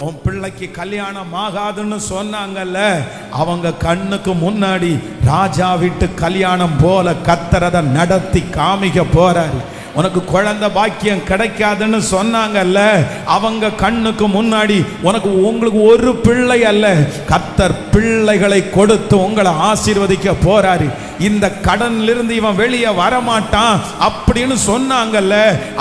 உன் பிள்ளைக்கு கல்யாணம் ஆகாதுன்னு சொன்னாங்கல்ல, அவங்க கண்ணுக்கு முன்னாடி ராஜா வீட்டு கல்யாணம் போல கர்த்தர் நடத்தி காமிக்க போறாரு. உனக்கு குழந்தை பாக்கியம் கிடைக்காதுன்னு சொன்னாங்கல்ல, அவங்க கண்ணுக்கு முன்னாடி உங்களுக்கு ஒரு பிள்ளை அல்ல, கர்த்தர் பிள்ளைகளை கொடுத்து உங்களை ஆசீர்வதிக்க போறாரு. இந்த கடன்ல இருந்து இவன் வெளியே வரமாட்டான் அப்படின்னு சொன்னாங்கல்ல,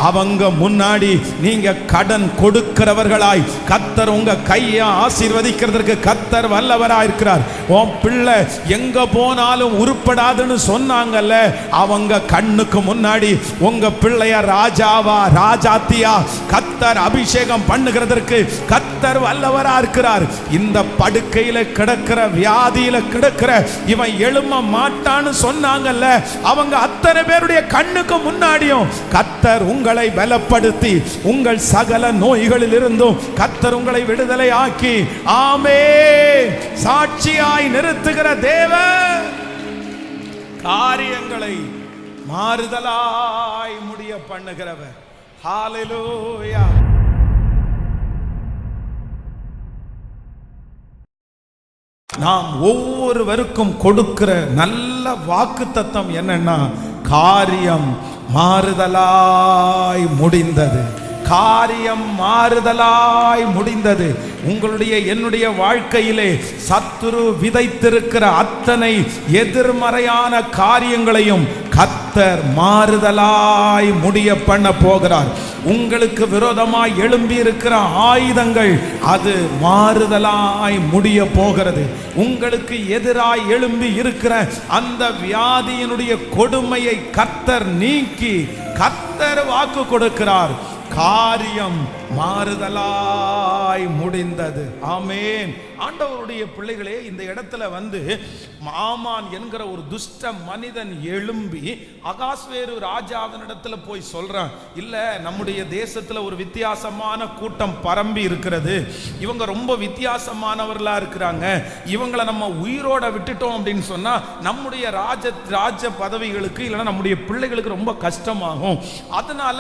அவங்க முன்னாடி நீங்க கடன் கொடுக்கிறவர்களாய் கர்த்தர் உங்க கையை ஆசீர்வதிக்கிறதுக்கு கர்த்தர் வல்லவராய் இருக்கிறார். உன் பிள்ளை எங்க போனாலும் உருப்படாதுன்னு சொன்னாங்கல்ல, அவங்க கண்ணுக்கு முன்னாடி உங்க பிள்ளைய ராஜாவா ராஜாத்தியா கர்த்தர் அபிஷேகம் பண்ணுகிறதற்கு கர்த்தர் வல்லவரா இருக்கிறார். இந்த படுக்கையில கிடக்கிற வியாதியில கிடக்கிற இவன் எழும்ப மாட்டான்னு சொன்னாங்கல்ல, அவங்க அத்தனை பேருடைய கண்ணுக்கு முன்னாடியும் கர்த்தர் உங்களை பலப்படுத்தி உங்கள் சகல நோய்களில் இருந்தும் கர்த்தர் உங்களை விடுதலை ஆக்கி ஆமென் சாட்சியாய் நிறுத்துகிற தேவன் காரியங்களை மாறுதலாய் முடிய பண்ணுகிறவர். ஹalleluya. நாம் ஒவ்வொருவருக்கும் கொடுக்கிற நல்ல வாக்குத்தத்தம் என்னன்னா, காரியம் மாறுதலாய் முடிந்தது. காரியம் மாறுதலாய் முடிந்தது. உங்களுடைய என்னுடைய வாழ்க்கையிலே சத்துரு விதைத்திருக்கிற அத்தனை எதிர்மறையான காரியங்களையும் கர்த்தர் மாறுதலாய் முடிய பண்ண போகிறார். உங்களுக்கு விரோதமாய் எழும்பி இருக்கிற ஆயுதங்கள் அது மாறுதலாய் முடிய போகிறது. உங்களுக்கு எதிராய் எழும்பி இருக்கிற அந்த வியாதியினுடைய கொடுமையை கர்த்தர் நீக்கி கர்த்தர் வாக்கு கொடுக்கிறார். காரியம் மாறுதலாய் முடிந்தது. ஆமென். ஆண்டவருடைய பிள்ளைகளே, இந்த இடத்துல ஆமான் என்கிற ஒரு துஷ்ட மனிதன் எழும்பி அகாஸ்வேரு ராஜாவினிடத்துல போய் சொல்றான், இல்ல நம்முடைய தேசத்துல ஒரு வித்தியாசமான கூட்டம் பரம்பி இருக்கிறது, இவங்க ரொம்ப வித்தியாசமானவர்களா இருக்கிறாங்க, இவங்களை நம்ம உயிரோட விட்டுட்டோம் அப்படின்னு சொன்னா நம்முடைய ராஜ பதவிகளுக்கு இல்லைன்னா நம்முடைய பிள்ளைகளுக்கு ரொம்ப கஷ்டமாகும், அதனால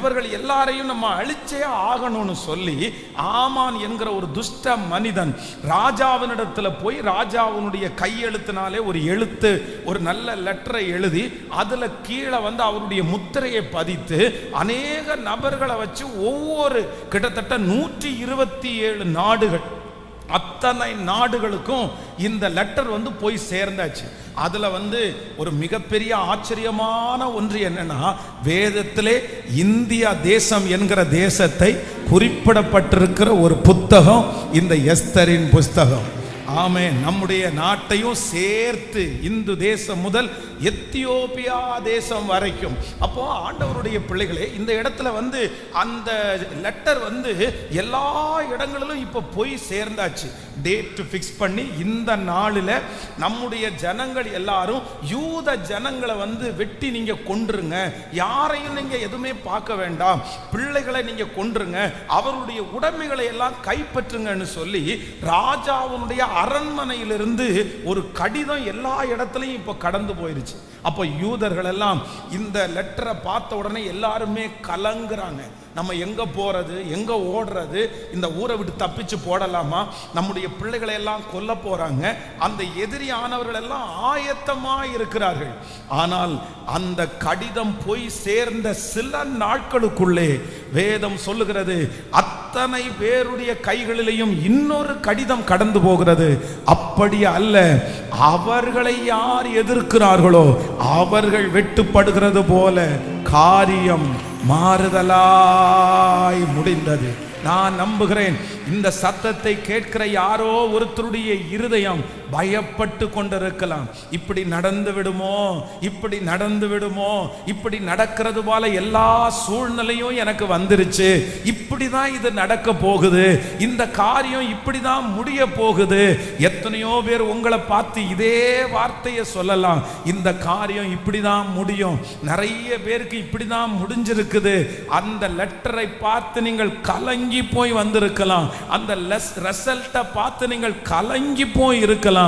இவர்கள் எல்லாரையும் நம்ம அழிச்சே ஆகணும்னு சொல்லி ஆமான் என்கிற ஒரு துஷ்ட மனிதன் ராஜாவினிடத்துல போய் ராஜாவினுடைய கையெழுத்தினாலே ஒரு நல்ல லெட்டரை எழுதி அதுல கீழே அவருடைய முத்திரையை பதித்து அநேக நபர்களை வச்சு ஒவ்வொரு கிட்டத்தட்ட 127 நாடுகள், அத்தனை நாடுகளுக்கும் இந்த லெட்டர் போய் சேர்ந்தாச்சு. அதுல ஒரு மிகப்பெரிய ஆச்சரியமான ஒன்று என்னன்னா, வேதத்திலே இந்தியா தேசம் என்கிற தேசத்தை குறிப்பிடப்பட்டிருக்கிற ஒரு புத்தகம் இந்த எஸ்தரின் புஸ்தகம். ஆமென். நம்முடைய நாட்டையும் சேர்த்து இந்து தேசம் முதல் எத்தியோப்பியா தேசம் வரைக்கும். அப்போ ஆண்டவருடைய பிள்ளைகளே, இந்த இடத்துல அந்த லெட்டர் எல்லா இடங்களிலும் இப்ப போய் சேர்ந்தாச்சு. டேட் ஃபிக்ஸ் பண்ணி இந்த நாளில் நம்முடைய ஜனங்கள் எல்லாரும் யூத ஜனங்களை வெட்டி நீங்க கொன்றுங்க, யாரையும் நீங்க எதுவுமே பார்க்க வேண்டாம், பிள்ளைகளை நீங்க கொன்றுங்க, அவருடைய உடைமைகளை எல்லாம் கைப்பற்றுங்கன்னு சொல்லி ராஜாவுடைய அரண்மனையிலிருந்து ஒரு கடிதம் எல்லா இடத்துலையும் இப்ப கடந்து போயிருச்சு. அப்போ யூதர்கள் எல்லாம் இந்த லெட்டரை பார்த்த உடனே எல்லாருமே கலங்குறாங்க. நம்ம எங்க போறது, எங்க ஓடுறது, இந்த ஊரை விட்டு தப்பிச்சு போடலாமா, நம்முடைய பிள்ளைகளை எல்லாம் கொல்ல போறாங்க, அந்த எதிரியானவர்கள் எல்லாம் ஆயத்தமா இருக்கிறார்கள். ஆனால் அந்த கடிதம் போய் சேர்ந்த சில நாட்களுக்குள்ளே வேதம் சொல்லுகிறது, அத்தனை பேருடைய கைகளிலேயும் இன்னொரு கடிதம் கடந்து போகிறது. அப்படி அல்ல, அவர்களை யார் எதிர்க்கிறார்களோ அவர்கள் வெட்டுப்படுகிறது போல காரியம் மாறுதலாய் முடிந்தது. நான் நம்புகிறேன் இந்த சத்தத்தை கேட்கிற யாரோ ஒருத்தருடைய இருதயம் பயப்பட்டு கொண்டிருக்கலாம். இப்படி நடந்து விடுமோ, இப்படி நடந்து விடுமோ, இப்படி நடக்கிறது போல எல்லா சூழ்நிலையும் எனக்கு வந்துருச்சு, இப்படிதான் இது நடக்க போகுது, இந்த காரியம் இப்படிதான் முடிய போகுது. எத்தனையோ பேர் உங்களை பார்த்து இதே வார்த்தையை சொல்லலாம், இந்த காரியம் இப்படிதான் முடியும், நிறைய பேருக்கு இப்படிதான் முடிஞ்சிருக்குது. அந்த லெட்டரை பார்த்து நீங்கள் கலங்கி போய் வந்திருக்கலாம், அந்த ரிசல்ட்டை பார்த்து நீங்கள் கலங்கி போய் இருக்கலாம்.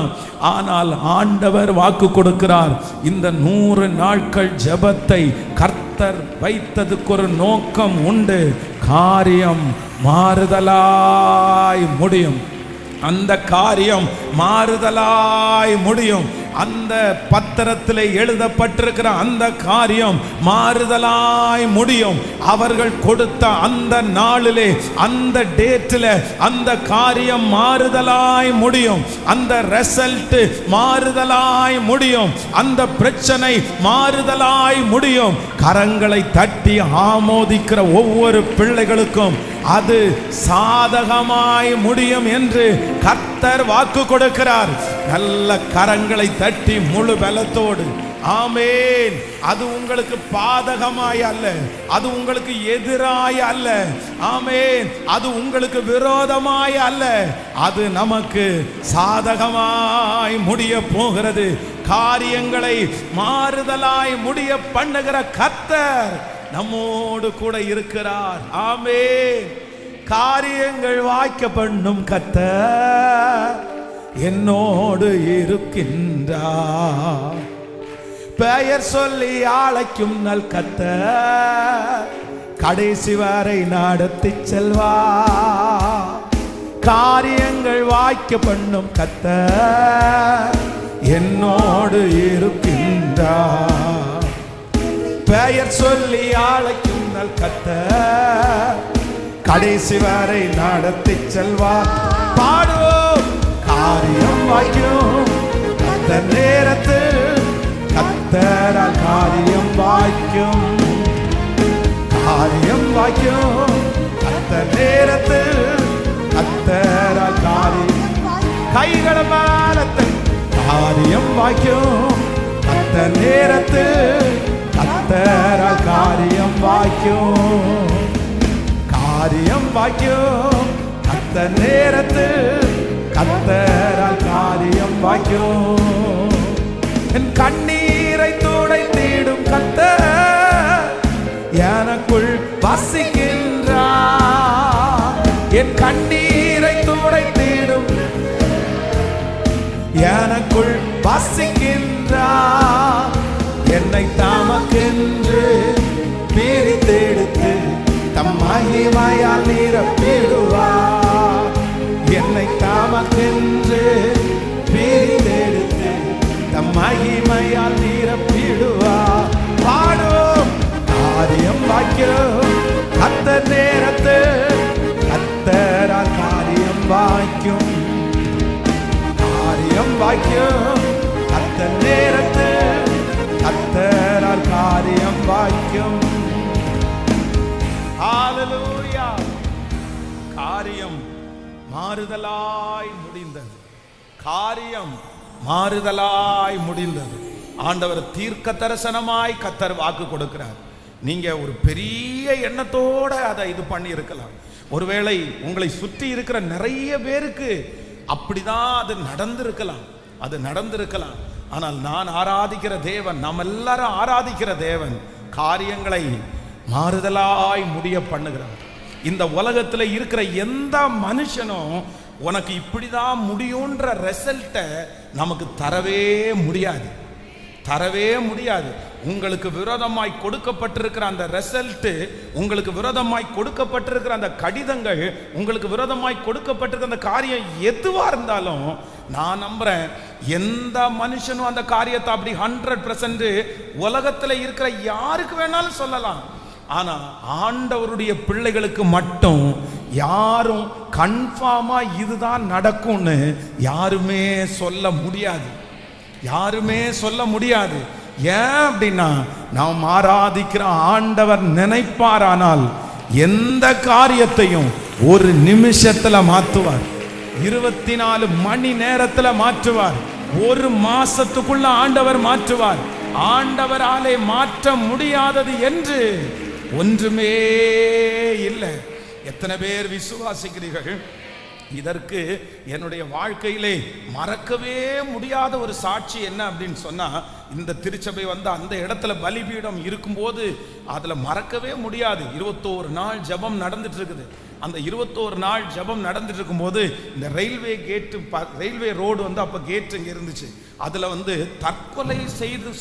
ஆனால் ஆண்டவர் வாக்கு கொடுக்கிறார், இந்த 100 நாட்கள் ஜெபத்தை கர்த்தர் வைத்ததுக்கு ஒரு நோக்கம் உண்டு. காரியம் மாறுதலாய் முடியும். அந்த காரியம் மாறுதலாய் முடியும். அந்த பத்திரத்தில் எழுதப்பட்டிருக்கிற அந்த காரியம் மாறுதலாய் முடியும். அவர்கள் கொடுத்த அந்த நாளிலே, அந்த டேட்டில் அந்த காரியம் மாறுதலாய் முடியும். அந்த ரிசல்ட் மாறுதலாய் முடியும். அந்த பிரச்சனை மாறுதலாய் முடியும். கரங்களை தட்டி ஆமோதிக்கிற ஒவ்வொரு பிள்ளைகளுக்கும் அது சாதகமாய் முடியும் என்று கர்த்தர் வாக்கு கொடுக்கிறார். நல்ல கரங்களை தட்டி முழு பலத்தோடு ஆமென். அது உங்களுக்கு பாதகமாய் அல்ல, அது உங்களுக்கு எதிராய் அல்ல. ஆமென். அது உங்களுக்கு விரோதமாய் அல்ல, அது நமக்கு சாதகமாய் முடிய போகிறது. காரியங்களை மாறுதலாய் முடிய பண்ணுகிற கர்த்தர் நம்மோடு கூட இருக்கிறார். ஆமென். காரியங்கள் வாய்க்க பண்ணும் கர்த்தர் என்னோடு இருக்கின்றார். பெயர் சொல்லி அழைக்கும் நல் கர்த்தர் கடைசி வரை நடத்தி செல்வார். காரியங்கள் வாய்க்க பண்ணும் கர்த்தர் என்னோடு இருக்கின்றார். பெயர் சொல்லி அழைக்கும் நல் கர்த்தர் கடைசி வரை நடத்தி செல்வார். பாடுவோம். காரியம் வாய்க்கும் அந்த நேரத்தில் கர்த்தரால் காரியம் வாய்க்கும். காரியம் வாய்க்கும் அந்த நேரத்தில் கர்த்தரால் காரியம். கைகளை மேலத்தை. காரியம் வாய்க்கும் அந்த நேரத்தில் கர்த்தரால் காரியம் வாய்க்கும். காரியம் வாய்க்கும் அந்த நேரத்தில் கர்த்தரால் காரியம் வாய்க்கும். என் கண்ணீரை துடைத்திடும் கர்த்தர் எனக்குள் வசிக்கின்றார். என் கண்ணீரை துடைத்திடும் எனக்குள் வசிக்கின்றார். என்னை தமக்கென்று பிரித்தெடுத்து தம் மகிமையால் நிரப்பிடுவார். என்னை தமக்கென்று பிரித்தெடுத்து தம் மகிமையால் நிரப்பிடுவார். பாடும். காரியம் வாய்க்கும் அந்த நேரத்தில் கர்த்தரால் காரியம் வாய்க்கும். காரியம் வாய்க்கும் அந்த நேரத்தில் கர்த்தரால் காரியம் வாய்க்கும். ஹல்லேலூயா. காரியம் மாறுதலாய் முடிந்தது. காரியம் மாறுதலாய் முடிந்தது. ஆண்டவர் தீர்க்க தரிசனமாய் கர்த்தர் வாக்கு கொடுக்கிறார். நீங்க ஒரு பெரிய எண்ணத்தோட அதை இது பண்ணி இருக்கலாம். ஒருவேளை உங்களை சுற்றி இருக்கிற நிறைய பேருக்கு அப்படிதான் அது நடந்திருக்கலாம். அது நடந்திருக்கலாம். ஆனால் நான் ஆராதிக்கிற தேவன், நாம் எல்லாரும் ஆராதிக்கிற தேவன் காரியங்களை மாறுதலாய் முடிய பண்ணுகிறார். இந்த உலகத்தில் இருக்கிற எந்த மனுஷனும் உனக்கு இப்படிதான் முடியுன்ற ரிசல்ட்டை நமக்கு தரவே முடியாது. தரவே முடியாது. உங்களுக்கு விரோதமாய் கொடுக்கப்பட்டிருக்கிற அந்த ரிசல்ட், உங்களுக்கு விரோதமாய் கொடுக்கப்பட்டிருக்கிற அந்த கடிதங்கள், உங்களுக்கு விரோதமாய் கொடுக்கப்பட்டிருக்கிற அந்த காரியம் எதுவா இருந்தாலும் நான் நம்புறேன் எந்த மனுஷனும் அந்த காரியத்தை அப்படி 100% உலகத்துல இருக்கிற யாருக்கு வேணாலும் சொல்லலாம். ஆனா ஆண்டவருடைய பிள்ளைகளுக்கு மட்டும் யாரும் கன்ஃபார்மா இதுதான் நடக்கும்னு யாருமே சொல்ல முடியாது. யாருமே சொல்ல முடியாது. ஏன் அப்படின்னா, நாம் ஆராதிக்கிற ஆண்டவர் நினைப்பாரானால் எந்த காரியத்தையும் ஒரு நிமிஷத்துல மாற்றுவார். 24 மணி நேரத்துல மாற்றுவார். ஒரு மாசத்துக்குள்ள ஆண்டவர் மாற்றுவார். ஆண்டவராலே மாற்ற முடியாதது என்று ஒன்றுமே இல்லை. எத்தனை பேர் விசுவாசிக்கிறீர்கள்? இதற்கு என்னுடைய வாழ்க்கையிலே மறக்கவே முடியாத ஒரு சாட்சி என்ன அப்படின்னு சொன்னா, இந்த திருச்சபை வந்து அந்த இடத்துல பலிபீடம் இருக்கும்போது அதுல மறக்கவே முடியாது. 21 நாள் ஜெபம் நடந்துட்டு இருக்குது. அந்த 21 நாள் ஜெபம் நடந்துட்டு இருக்கும்போது இந்த ரயில்வே கேட்டு, ரயில்வே ரோடு வந்து அப்ப கேட் இங்க இருந்துச்சு. அதுல வந்து தற்கொலை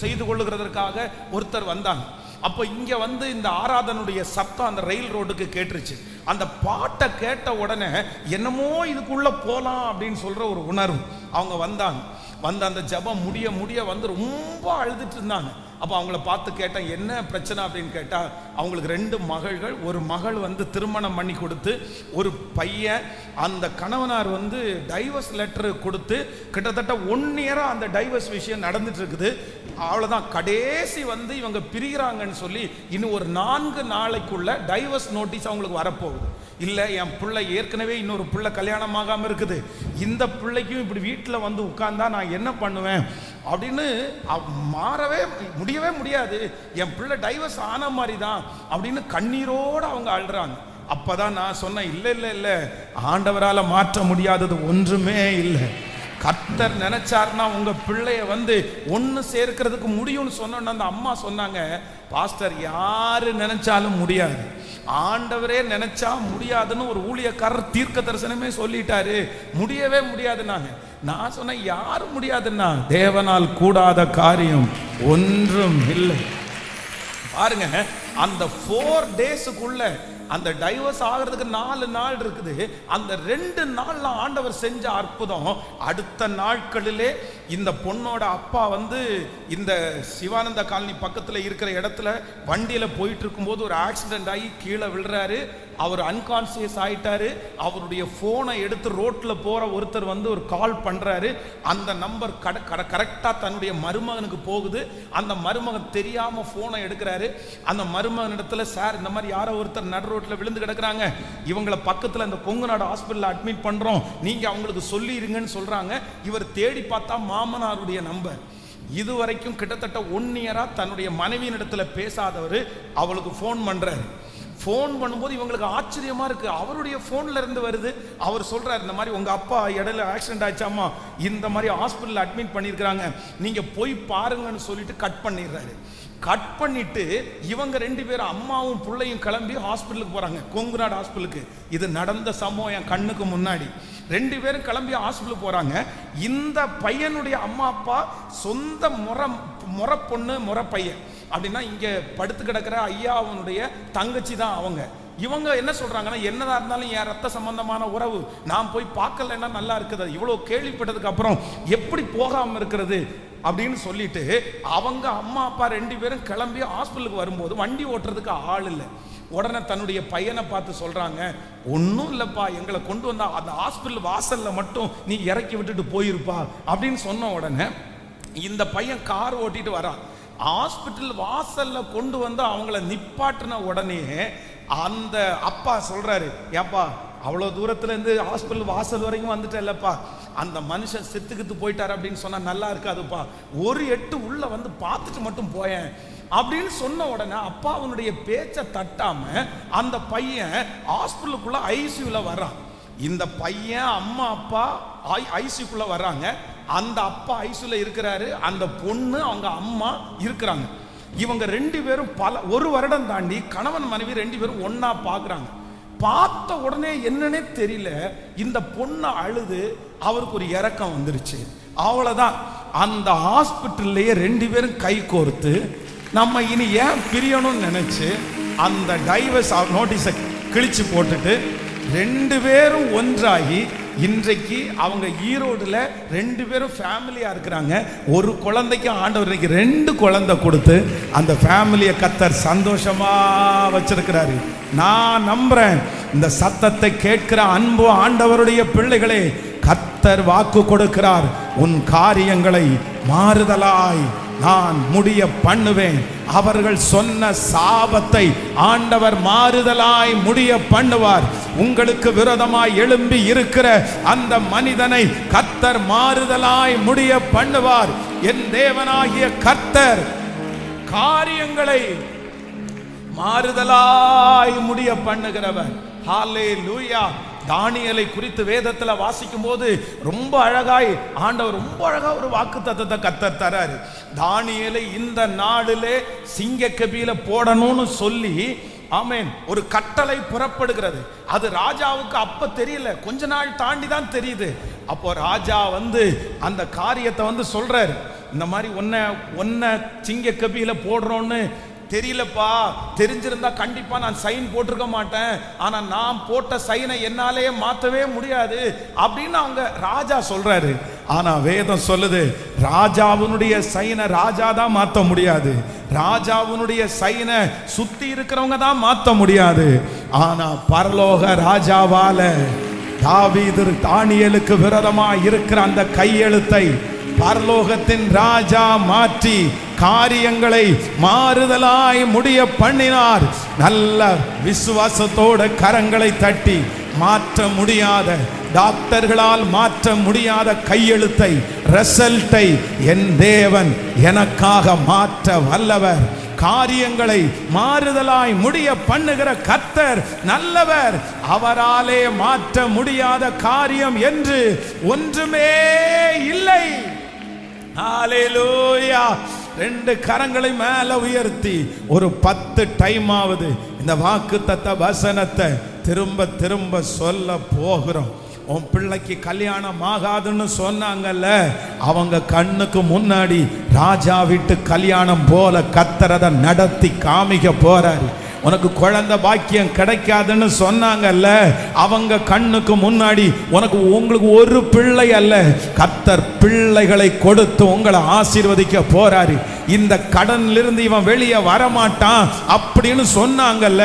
செய்து கொள்ளுகிறதற்காக ஒருத்தர் வந்தாங்க. அப்போ இங்க வந்து இந்த ஆராதனுடைய சத்தம் அந்த ரயில் ரோடுக்கு கேட்டுருச்சு. அந்த பாட்டை கேட்ட உடனே என்னமோ இதுக்குள்ள போலாம் அப்படின்னு சொல்ற ஒரு உணர்வு. அவங்க வந்தாங்க, வந்து அந்த ஜெபம் முடிய முடிய வந்து ரொம்ப அழுதுட்டு இருந்தாங்க. அப்போ அவங்கள பார்த்து கேட்டேன், என்ன பிரச்சனை அப்படின்னு கேட்டால், அவங்களுக்கு 2 மகள்கள். ஒரு மகள் வந்து திருமணம் பண்ணி கொடுத்து, ஒரு பையன். அந்த கணவனார் வந்து டைவர்ஸ் லெட்டர் கொடுத்து கிட்டத்தட்ட 1 இயரா அந்த டைவர்ஸ் விஷயம் நடந்துட்டு இருக்குது. அவ்வளோதான், கடைசி வந்து இவங்க பிரிகிறாங்கன்னு சொல்லி இன்னும் ஒரு 4 நாளைக்குள்ள டைவர்ஸ் நோட்டீஸ் அவங்களுக்கு வரப்போகுது. இல்லை, என் பிள்ளை ஏற்கனவே இன்னொரு பிள்ளை கல்யாணம் ஆகாமல் இருக்குது, இந்த பிள்ளைக்கும் இப்படி வீட்டில் வந்து உட்கார்ந்தா நான் என்ன பண்ணுவேன் அப்படின்னு முடியவே முடியாது, என் பிள்ளை டைவர்ஸ் ஆன மாதிரி தான் அப்படின்னு கண்ணீரோடு அவங்க அழுறாங்க. அப்பதான் நான் சொன்னேன், இல்லை இல்லை இல்லை, ஆண்டவரால் மாற்ற முடியாதது ஒன்றுமே இல்லை. கர்த்தர் நினைச்சார்னா உங்க பிள்ளைய வந்து ஒன்று சேர்க்கிறதுக்கு முடியும்னு சொன்னோன்னு அந்த அம்மா சொன்னாங்க, பாஸ்டர் யாரு நினைச்சாலும் முடியாது, ஆண்டவரே நினைச்சா முடியாதுன்னு ஒரு ஊழியக்காரர் தீர்க்க தரிசனமே சொல்லிட்டாரு, முடியவே முடியாதுன்னாங்க. நான் சொன்னேன், யாரும் முடியாதுன்னா தேவனால் கூடாத காரியம் ஒன்றும் இல்லை. பாருங்க, அந்த 4 டேஸுக்குள்ள அந்த டைவர்ஸ் ஆகிறதுக்கு 4 நாள் இருக்குது. அந்த 2 நாள்ல ஆண்டவர் செஞ்ச அற்புதம். அடுத்த நாட்களிலே இந்த பொண்ணோட அப்பா வந்து இந்த சிவானந்த காலனி பக்கத்தில் இருக்கிற இடத்துல வண்டியில போயிட்டு இருக்கும்போது ஒரு ஆக்சிடென்ட் ஆகி கீழே விழுறாரு. அவர் அன்கான்சியஸ் ஆயிட்டாரு. அவருடைய போனை எடுத்து ரோட்ல போற ஒருத்தர் வந்து ஒரு கால் பண்றாரு. அந்த நம்பர் கரெக்டா தன்னுடைய மருமகனுக்கு போகுது. அந்த மருமகன் தெரியாம போனை எடுக்கிறாரு. அந்த மருமகன் இடத்துல, சார் இந்த மாதிரி யாரோ ஒருத்தர் நடு ரோட்ல விழுந்து கிடக்குறாங்க, இவங்களை பக்கத்துல இந்த கொங்குநாடு ஹாஸ்பிட்டல் அட்மிட் பண்றோம், நீங்க அவங்களுக்கு சொல்லிருங்கன்னு சொல்றாங்க. இவர் தேடி பார்த்தா மாமனாருடைய நம்பர். இதுவரைக்கும் கிட்டத்தட்ட 1 இயரா தன்னுடைய மனைவியின் இடத்துல பேசாதவர் அவளுக்கு போன் பண்றாரு. ஃபோன் பண்ணும்போது இவங்களுக்கு ஆச்சரியமா இருக்கு, அவருடைய ஃபோன்ல இருந்து வருது. அவர் சொல்றாரு, இந்த மாதிரி உங்க அப்பா இடையில ஆக்சிடென்ட் ஆச்சாமா, இந்த மாதிரி ஹாஸ்பிட்டல் அட்மிட் பண்ணியிருக்கிறாங்க, நீங்க போய் பாருங்கன்னு சொல்லிட்டு கட் பண்ணிடுறாரு. கட் பண்ணிட்டு இவங்க 2 பேரும் அம்மாவும் பிள்ளையும் கிளம்பி ஹாஸ்பிட்டலுக்கு போறாங்க, கொங்குநாடு ஹாஸ்பிட்டலுக்கு. இது நடந்த சம்பவம் என் கண்ணுக்கு முன்னாடி. 2 பேரும் கிளம்பி ஹாஸ்பிட்டலுக்கு போறாங்க. இந்த பையனுடைய அம்மா அப்பா சொந்த முறை பொண்ணு முறை பையன் அப்படின்னா இங்க படுத்து கிடக்கிற ஐயாவுடைய தங்கச்சி தான் அவங்க. இவங்க என்ன சொல்றாங்கன்னா, என்னதான் இருந்தாலும் என் ரத்த சம்பந்தமான உறவு, நான் போய் பார்க்கலன்னா நல்லா இருக்குது, இவ்வளவு கேள்விப்பட்டதுக்கு அப்புறம் எப்படி போகாம இருக்கிறது அப்படின்னு சொல்லிட்டு அவங்க அம்மா அப்பா 2 பேரும் கிளம்பி ஹாஸ்பிட்டலுக்கு வரும்போது வண்டி ஓட்டுறதுக்கு ஆள் இல்லை. உடனே தன்னுடைய பையனை பார்த்து சொல்றாங்க, ஒன்றும் இல்லைப்பா, எங்களை கொண்டு வந்தா அந்த ஹாஸ்பிட்டல் வாசல்ல மட்டும் நீ இறக்கி விட்டுட்டு போயிருப்பா அப்படின்னு சொன்ன உடனே இந்த பையன் கார் ஓட்டிட்டு வரான். ஹாஸ்பிட்டல் வாசல்ல கொண்டு வந்து அவங்கள நிப்பாட்டின உடனே அந்த அப்பா சொல்றாரு, ஏப்பா அவ்வளோ தூரத்துல இருந்து ஹாஸ்பிட்டல் வாசல் வரைக்கும் வந்துட்டேல்லப்பா, அந்த மனுஷன் செத்துக்கிட்டு போயிட்டாரு அப்படின்னு சொன்னா நல்லா இருக்காதுப்பா, ஒரு எட்டு உள்ள வந்து பார்த்துட்டு மட்டும் போயேன் அப்படின்னு சொன்ன உடனே அப்பா அவனுடைய பேச்சை தட்டாம அந்த பையன் ஹாஸ்பிட்டலுக்குள்ள ஐசியூல வர்றான். இந்த பையன் அம்மா அப்பா ஐசியூக்குள்ள வர்றாங்க. அந்த அப்பா ஐசியூல இருக்கிறாரு, அந்த பொண்ணு அவங்க அம்மா இருக்கிறாங்க. இவங்க 2 பேரும் ஒரு வருடம் தாண்டி கணவன் மனைவி 2 பேரும் ஒன்னா பாக்குறாங்க. பார்த்த உடனே என்னன்னே தெரியல, இந்த பொண்ணு அழுது அவருக்கு ஒரு இரக்கம் வந்துருச்சு. அவ்வளவுதான், அந்த ஹாஸ்பிட்டல்லையே 2 பேரும் கை கோர்த்து நம்ம இனி ஏன் பிரியணும்னு நினைச்சு அந்த டைவர்ஸ் நோட்டீஸை கிழிச்சு போட்டுட்டு 2 பேரும் ஒன்றாகி இன்றைக்கு அவங்க ஈரோடுல 2 பேரும் ஃபேமிலியா இருக்கிறாங்க. ஒரு குழந்தைக்கு ஆண்டவர் 2 குழந்தை கொடுத்து அந்த ஃபேமிலியை கர்த்தர் சந்தோஷமா வச்சிருக்கிறாரு. நான் நம்புறேன், இந்த சத்தத்தை கேட்கிற அன்பு ஆண்டவருடைய பிள்ளைகளே, கர்த்தர் வாக்கு கொடுக்கிறார், உன் காரியங்களை மாறுதலாய் நான் முடிய பண்ணுவேன். அவர்கள் சொன்ன சாபத்தை ஆண்டவர் மாறுதலாய் முடிய பண்ணுவார். உங்களுக்கு விரோதமாய் எழும்பி இருக்கிற அந்த மனிதனை கர்த்தர் மாறுதலாய் முடிய பண்ணுவார். என் தேவனாகிய கர்த்தர் காரியங்களை மாறுதலாய் முடிய பண்ணுகிறவர். ஹல்லேலூயா. தானியேலை குறித்து வேதத்துல வாசிக்கும் போது ரொம்ப அழகாய் ஆண்டவர் ரொம்ப அழகா ஒரு வாக்குத்தத்தத்தை கர்த்தர் தராரு. தானியேலை இந்த நாளிலே சிங்கக்கபியில போடணும்னு சொல்லி ஆமென் ஒரு கட்டளை புறப்படுகிறது. அது ராஜாவுக்கு அப்ப தெரியல, கொஞ்ச நாள் தாண்டி தான் தெரியுது. அப்போ ராஜா வந்து அந்த காரியத்தை வந்து சொல்றாரு, இந்த மாதிரி ஒன்ன சிங்கக்கபியில போடுறோன்னு தெரியலப்பா, தெரிஞ்சிருந்தா கண்டிப்பா நான் சைன் போட்டிருக்க மாட்டேன், ஆனா நான் போட்ட சைனை என்னாலே மாத்தவே முடியாது அப்படின்னு அவங்க ராஜா சொல்றாரு. ஆனா வேதம் சொல்லுது, ராஜாவுடைய சைனை ராஜா தான் மாத்த முடியாது, ராஜாவுடைய சைனை சுத்தி இருக்கிறவங்க தான் மாத்த முடியாது. ஆனா பரலோக ராஜாவால தாவீது தானியேலுக்கு விரோதமா இருக்கிற அந்த கையெழுத்தை பரலோகத்தின் ராஜா மாற்றி காரியங்களை மாறுதலாய் முடிய பண்ணினார். நல்ல விசுவாசத்தோட கரங்களை தட்டி, மாற்ற முடியாத, டாக்டர்களால் மாற்ற முடியாத கையெழுத்தை, ரிசல்ட்டை என் தேவன் எனக்காக மாற்ற வல்லவர். காரியங்களை மாறுதலாய் முடிய பண்ணுகிற கர்த்தர் நல்லவர். அவராலே மாற்ற முடியாத காரியம் என்று ஒன்றுமே இல்லை. ஹல்லேலூயா. 2 கரங்களை மேல உயர்த்தி ஒரு 10 டைம் ஆவது இந்த வாக்குத்தத்த வசனத்தை திரும்ப திரும்ப சொல்ல போகிறோம். உன் பிள்ளைக்கு கல்யாணம் ஆகாதுன்னு சொன்னாங்கல்ல, அவங்க கண்ணுக்கு முன்னாடி ராஜா வீட்டு கல்யாணம் போல கர்த்தர் நடத்தி காமிக்க போறாரு. உனக்கு குழந்தை பாக்கியம் கிடைக்காதுன்னு சொன்னாங்கல்ல, அவங்க கண்ணுக்கு முன்னாடி உங்களுக்கு ஒரு பிள்ளை அல்ல, கர்த்தர் பிள்ளைகளை கொடுத்து உங்களை ஆசீர்வதிக்க போறாரு. இந்த கடன்ல இருந்து இவன் வெளியே வரமாட்டான் அப்படின்னு சொன்னாங்கல்ல,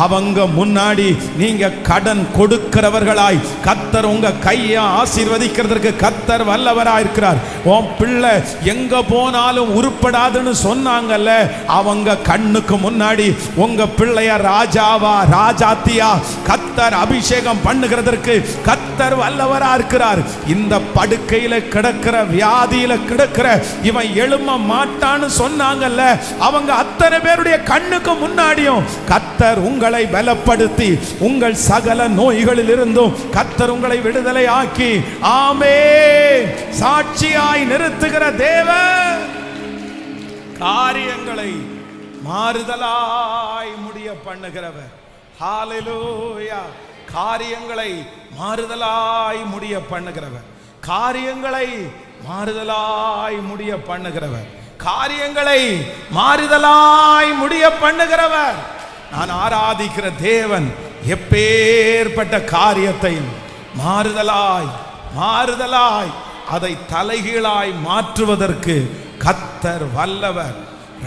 அவங்க முன்னாடி நீங்க கடன் கொடுக்கிறவர்களாய் கர்த்தர் உங்க கையை ஆசீர்வதிக்கிறதுக்கு கர்த்தர் வல்லவராய் இருக்கிறார். உன் பிள்ளை எங்க போனாலும் உருப்படாதுன்னு சொன்னாங்கல்ல, அவங்க கண்ணுக்கு முன்னாடி உங்க பிள்ளைய ராஜாவா ராஜாத்தியா கர்த்தர் அபிஷேகம் பண்ணுகிறதற்கு கர்த்தர் வல்லவரா இருக்கிறார். இந்த படுக்கையில கிடக்கிற, வியாதியில கிடக்கிற இவன் எழும்ப மாட்டான்னு சொன்னாங்கல்ல, அவங்க அத்தனை பேருடைய கண்ணுக்கு முன்னாடியும் கர்த்தர் உங்களை பலப்படுத்தி உங்கள் சகல நோய்களில் இருந்தும் கர்த்தர் உங்களை விடுதலை ஆக்கி ஆமென் சாட்சியாய் நிறுத்துகிற தேவன். காரியங்களை மாறுதலாய் முடிய பண்ணுகிறவர். ஹல்லேலூயா. காரியங்களை மாறுதலாய் முடிய பண்ணுகிறவர், காரியங்களை மாறுதலாய் முடிய பண்ணுகிறவர், காரியங்களை மாறுதலாய் முடிய பண்ணுகிறவர். நான் ஆராதிக்கிற தேவன் எப்பேற்பட்ட காரியத்தையும் மாறுதலாய் மாறுதலாய் அதை தலைகீழாய் மாற்றுவதற்கு கர்த்தர் வல்லவர்.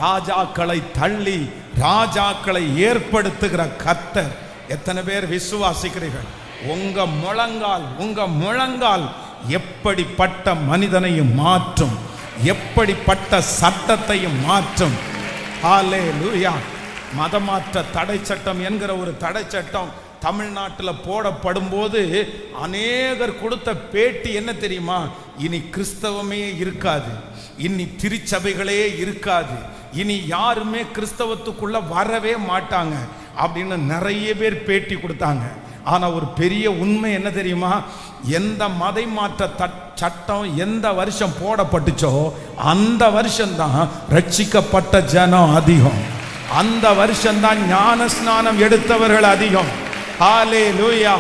ராஜாக்களை தள்ளி ராஜாக்களை ஏற்படுத்துகிற கர்த்தர். எத்தனை பேர் விசுவாசிக்கிறீர்கள்? உங்க முழங்கால் எப்படிப்பட்ட மனிதனையும் மாற்றும், எப்படிப்பட்ட சட்டத்தையும் மாற்றும். ஹல்லேலூயா. மதமாற்ற தடை சட்டம் என்கிற ஒரு தடை சட்டம் தமிழ்நாட்டில் போடப்படும் போது அநேகர் கொடுத்த பேட்டி என்ன தெரியுமா? இனி கிறிஸ்தவமே இருக்காது, இனி திருச்சபைகளே இருக்காது, இனி யாருமே கிறிஸ்தவத்துக்குள்ள வரவே மாட்டாங்க அப்படின்னு நிறைய பேர் பேட்டி கொடுத்தாங்க. ஆனா ஒரு பெரிய உண்மை என்ன தெரியுமா? எந்த மதை மாற்ற சட்டம் எந்த வருஷம் போடப்பட்டுச்சோ அந்த வருஷம்தான் ரட்சிக்கப்பட்ட ஜனம் அதிகம், அந்த வருஷம்தான் ஞான ஸ்நானம் எடுத்தவர்கள் அதிகம். ஹல்லேலூயா.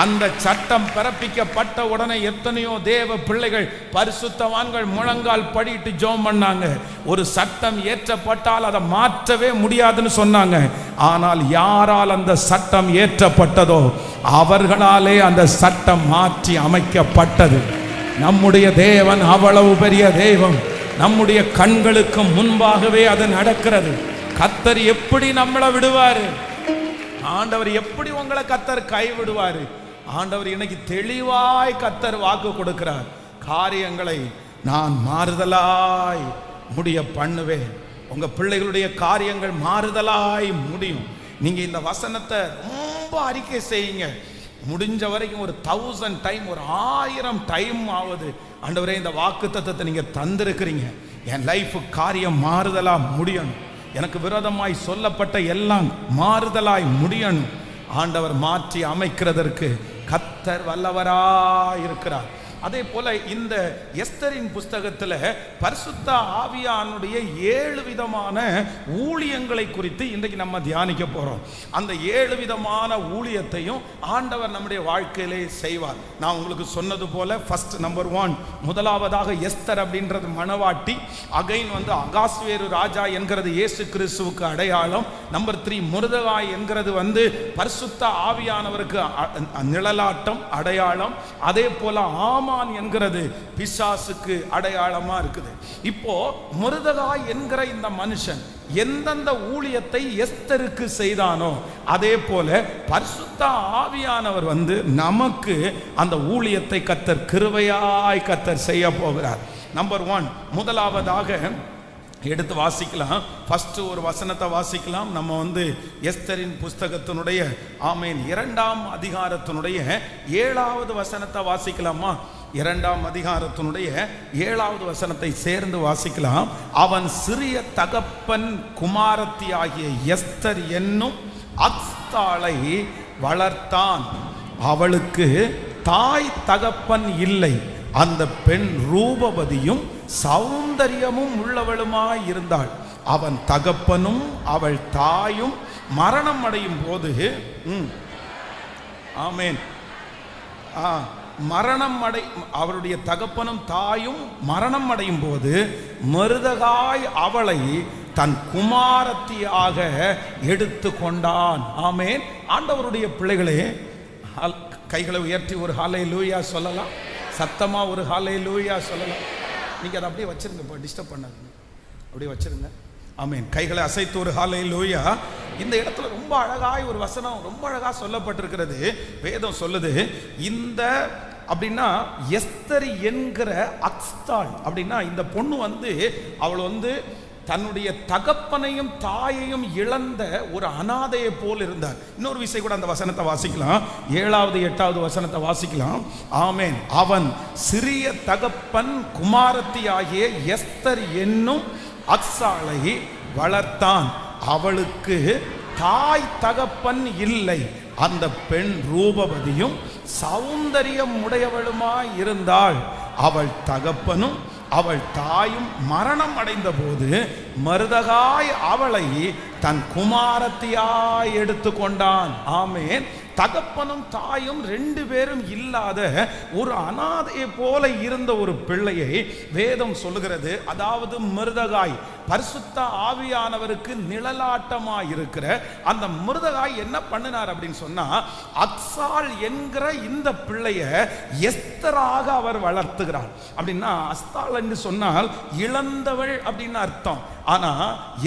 அந்த சட்டம் பிறப்பிக்கப்பட்ட உடனே எத்தனையோ தேவ பிள்ளைகள் பரிசுத்தவான்கள் முழங்கால் படிட்டு ஜெபம் பண்ணாங்க. ஒரு சட்டம் ஏற்றப்பட்டால் அதை மாற்றவே முடியாதுன்னு சொன்னாங்க. ஆனால் யாரால் அந்த சட்டம் ஏற்றப்பட்டதோ அவர்களாலே அந்த சட்டம் மாற்றி அமைக்கப்பட்டது. நம்முடைய தேவன் அவ்வளவு பெரிய தெய்வம். நம்முடைய கண்களுக்கு முன்பாகவே அது நடக்கிறது. கர்த்தர் எப்படி நம்மளை விடுவாரு? ஆண்டவர் எப்படி உங்களை கர்த்தர் கைவிடுவாரு? ஆண்டவர் இன்னைக்கு தெளிவாய் கர்த்தர் வாக்கு கொடுக்கிறார். காரியங்களை நான் மாறுதலாய் முடிய பண்ணுவேன். உங்க பிள்ளைகளுடைய காரியங்கள் மாறுதலாய் முடியும். நீங்க இந்த வசனத்தை ரொம்ப அறிக்கை செய்யுங்க. முடிஞ்ச வரைக்கும் ஒரு 1000 டைம், ஒரு 1000 டைம் ஆகுது. ஆண்டவரே, இந்த வாக்குத்தத்தத்தை நீங்க தந்திருக்கிறீங்க, என் லைஃப் காரியம் மாறுதலா முடியணும், எனக்கு விரோதமாய் சொல்லப்பட்ட எல்லாம் மாறுதலாய் முடியணும். ஆண்டவர் மாற்றி அமைக்கிறதற்கு கர்த்தர் வல்லவராய் இருக்கிறார். அதே போல இந்த எஸ்தரின் புஸ்தகத்தில் பரிசுத்த ஆவியானுடைய 7 விதமான ஊழியங்களை குறித்து இன்றைக்கு நம்ம தியானிக்க போறோம். அந்த 7 விதமான ஊழியத்தையும் ஆண்டவர் நம்முடைய வாழ்க்கையிலே செய்வார். நான் உங்களுக்கு சொன்னது போல ஃபர்ஸ்ட் நம்பர் 1, முதலாவதாக எஸ்தர் அப்படின்றது மணவாட்டி. அகைன் அகாஸ்வேரு ராஜா என்கிறது இயேசு கிறிஸ்துவுக்கு அடையாளம். நம்பர் 3 முருதகாய் என்கிறது பரிசுத்த ஆவியானவருக்கு நிழலாட்டம் அடையாளம். அதே போல ஆமான் என்கிறது பிசாசுக்கு அடையாளமா இருக்குது. இப்போ முருதகாய் என்கிற இந்த மனுஷன் எந்தெந்த ஊழியத்தை எஸ்தருக்கு செய்தானோ அதே போல பரிசுத்த ஆவியானவர் நமக்கு அந்த ஊழியத்தை கர்த்தர் கிருபையாய் கர்த்தர் செய்ய போகிறார். நம்பர் 1, முதலாவதாக எடுத்து வாசிக்கலாம். ஃபர்ஸ்ட் ஒரு வசனத்தை வாசிக்கலாம். நம்ம எஸ்தரின் புஸ்தகத்தினுடைய 2ஆம் அதிகாரத்தினுடைய 7வது வசனத்தை வாசிக்கலாமா? 2ஆம் அதிகாரத்தினுடைய 7வது வசனத்தை சேர்ந்து வாசிக்கலாம். அவன் சிறிய தகப்பன் குமாரத்தி ஆகிய எஸ்தர் என்னும் அக்ஸ்தாளை வளர்த்தான். அவளுக்கு தாய் தகப்பன் இல்லை. அந்த பெண் ரூபவதியும் சௌந்தரியமும் உள்ளவளுமாய் இருந்தாள். அவன் தகப்பனும் அவள் தாயும் மரணம் அடையும் போது ஆமென் அவருடைய தகப்பனும் தாயும் மரணம் அடையும் போது மருதகாய் அவளை தன் குமாரத்தியாக எடுத்து கொண்டான். ஆமென். ஆண்டவருடைய பிள்ளைகளே, கைகளை உயர்த்தி ஒரு ஹல்லேலூயா சொல்லலாம். சத்தமா ஒரு ஹல்லேலூயா சொல்லலாம். நீங்க அதை அப்படியே வச்சிருங்க, இப்போ டிஸ்டர்ப் பண்ணாதீங்க, அப்படியே வச்சிருங்க. ஆமென். கைகளை அசைத்து ஒரு ஹல்லேலூயா. இந்த இடத்துல ரொம்ப அழகாய் ஒரு வசனம் ரொம்ப அழகா சொல்லப்பட்டிருக்கிறது. வேதம் சொல்லுது, இந்த அப்படின்னா எஸ்தர் என்கிற அக்ஸ்தாள் அப்படின்னா இந்த பொண்ணு அவள் தன்னுடைய தகப்பனையும் தாயையும் இழந்த ஒரு அனாதையை போல் இருந்தார். இன்னொரு விஷயம் கூட அந்த வசனத்தை வாசிக்கலாம். 7வது 8வது வசனத்தை வாசிக்கலாம். ஆமென். அவன் சிறிய தகப்பன் குமாரத்தி ஆகிய எஸ்தர் என்னும் அக்ஸ்தாளை வளர்த்தான். அவளுக்கு தாய் தகப்பன் இல்லை. அந்த பெண் ரூபவதியும் சௌந்தரியம் உடையவளுமாய் இருந்தாள். அவள் தகப்பனும் அவள் தாயும் மரணம் அடைந்த போது மருதகாய் அவளை தன் குமாரத்தியாய் எடுத்து கொண்டான். ஆமென். தகப்பனும் தாயும் 2 பேரும் இல்லாத ஒரு அனாதையை போல இருந்த ஒரு பிள்ளையை வேதம் சொல்லுகிறது. அதாவது மருதகாய் பரிசுத்த ஆவியானவருக்கு நிழலாட்டமாய் இருக்கிற அந்த மருதகாய் என்ன பண்ணினார் அப்படின்னு சொன்னா, அக்சாள் என்கிற இந்த பிள்ளைய எஸ்தராக அவர் வளர்த்துகிறார். அப்படின்னா அஸ்தாள் என்று சொன்னால் இழந்தவள் அப்படின்னு அர்த்தம். ஆனா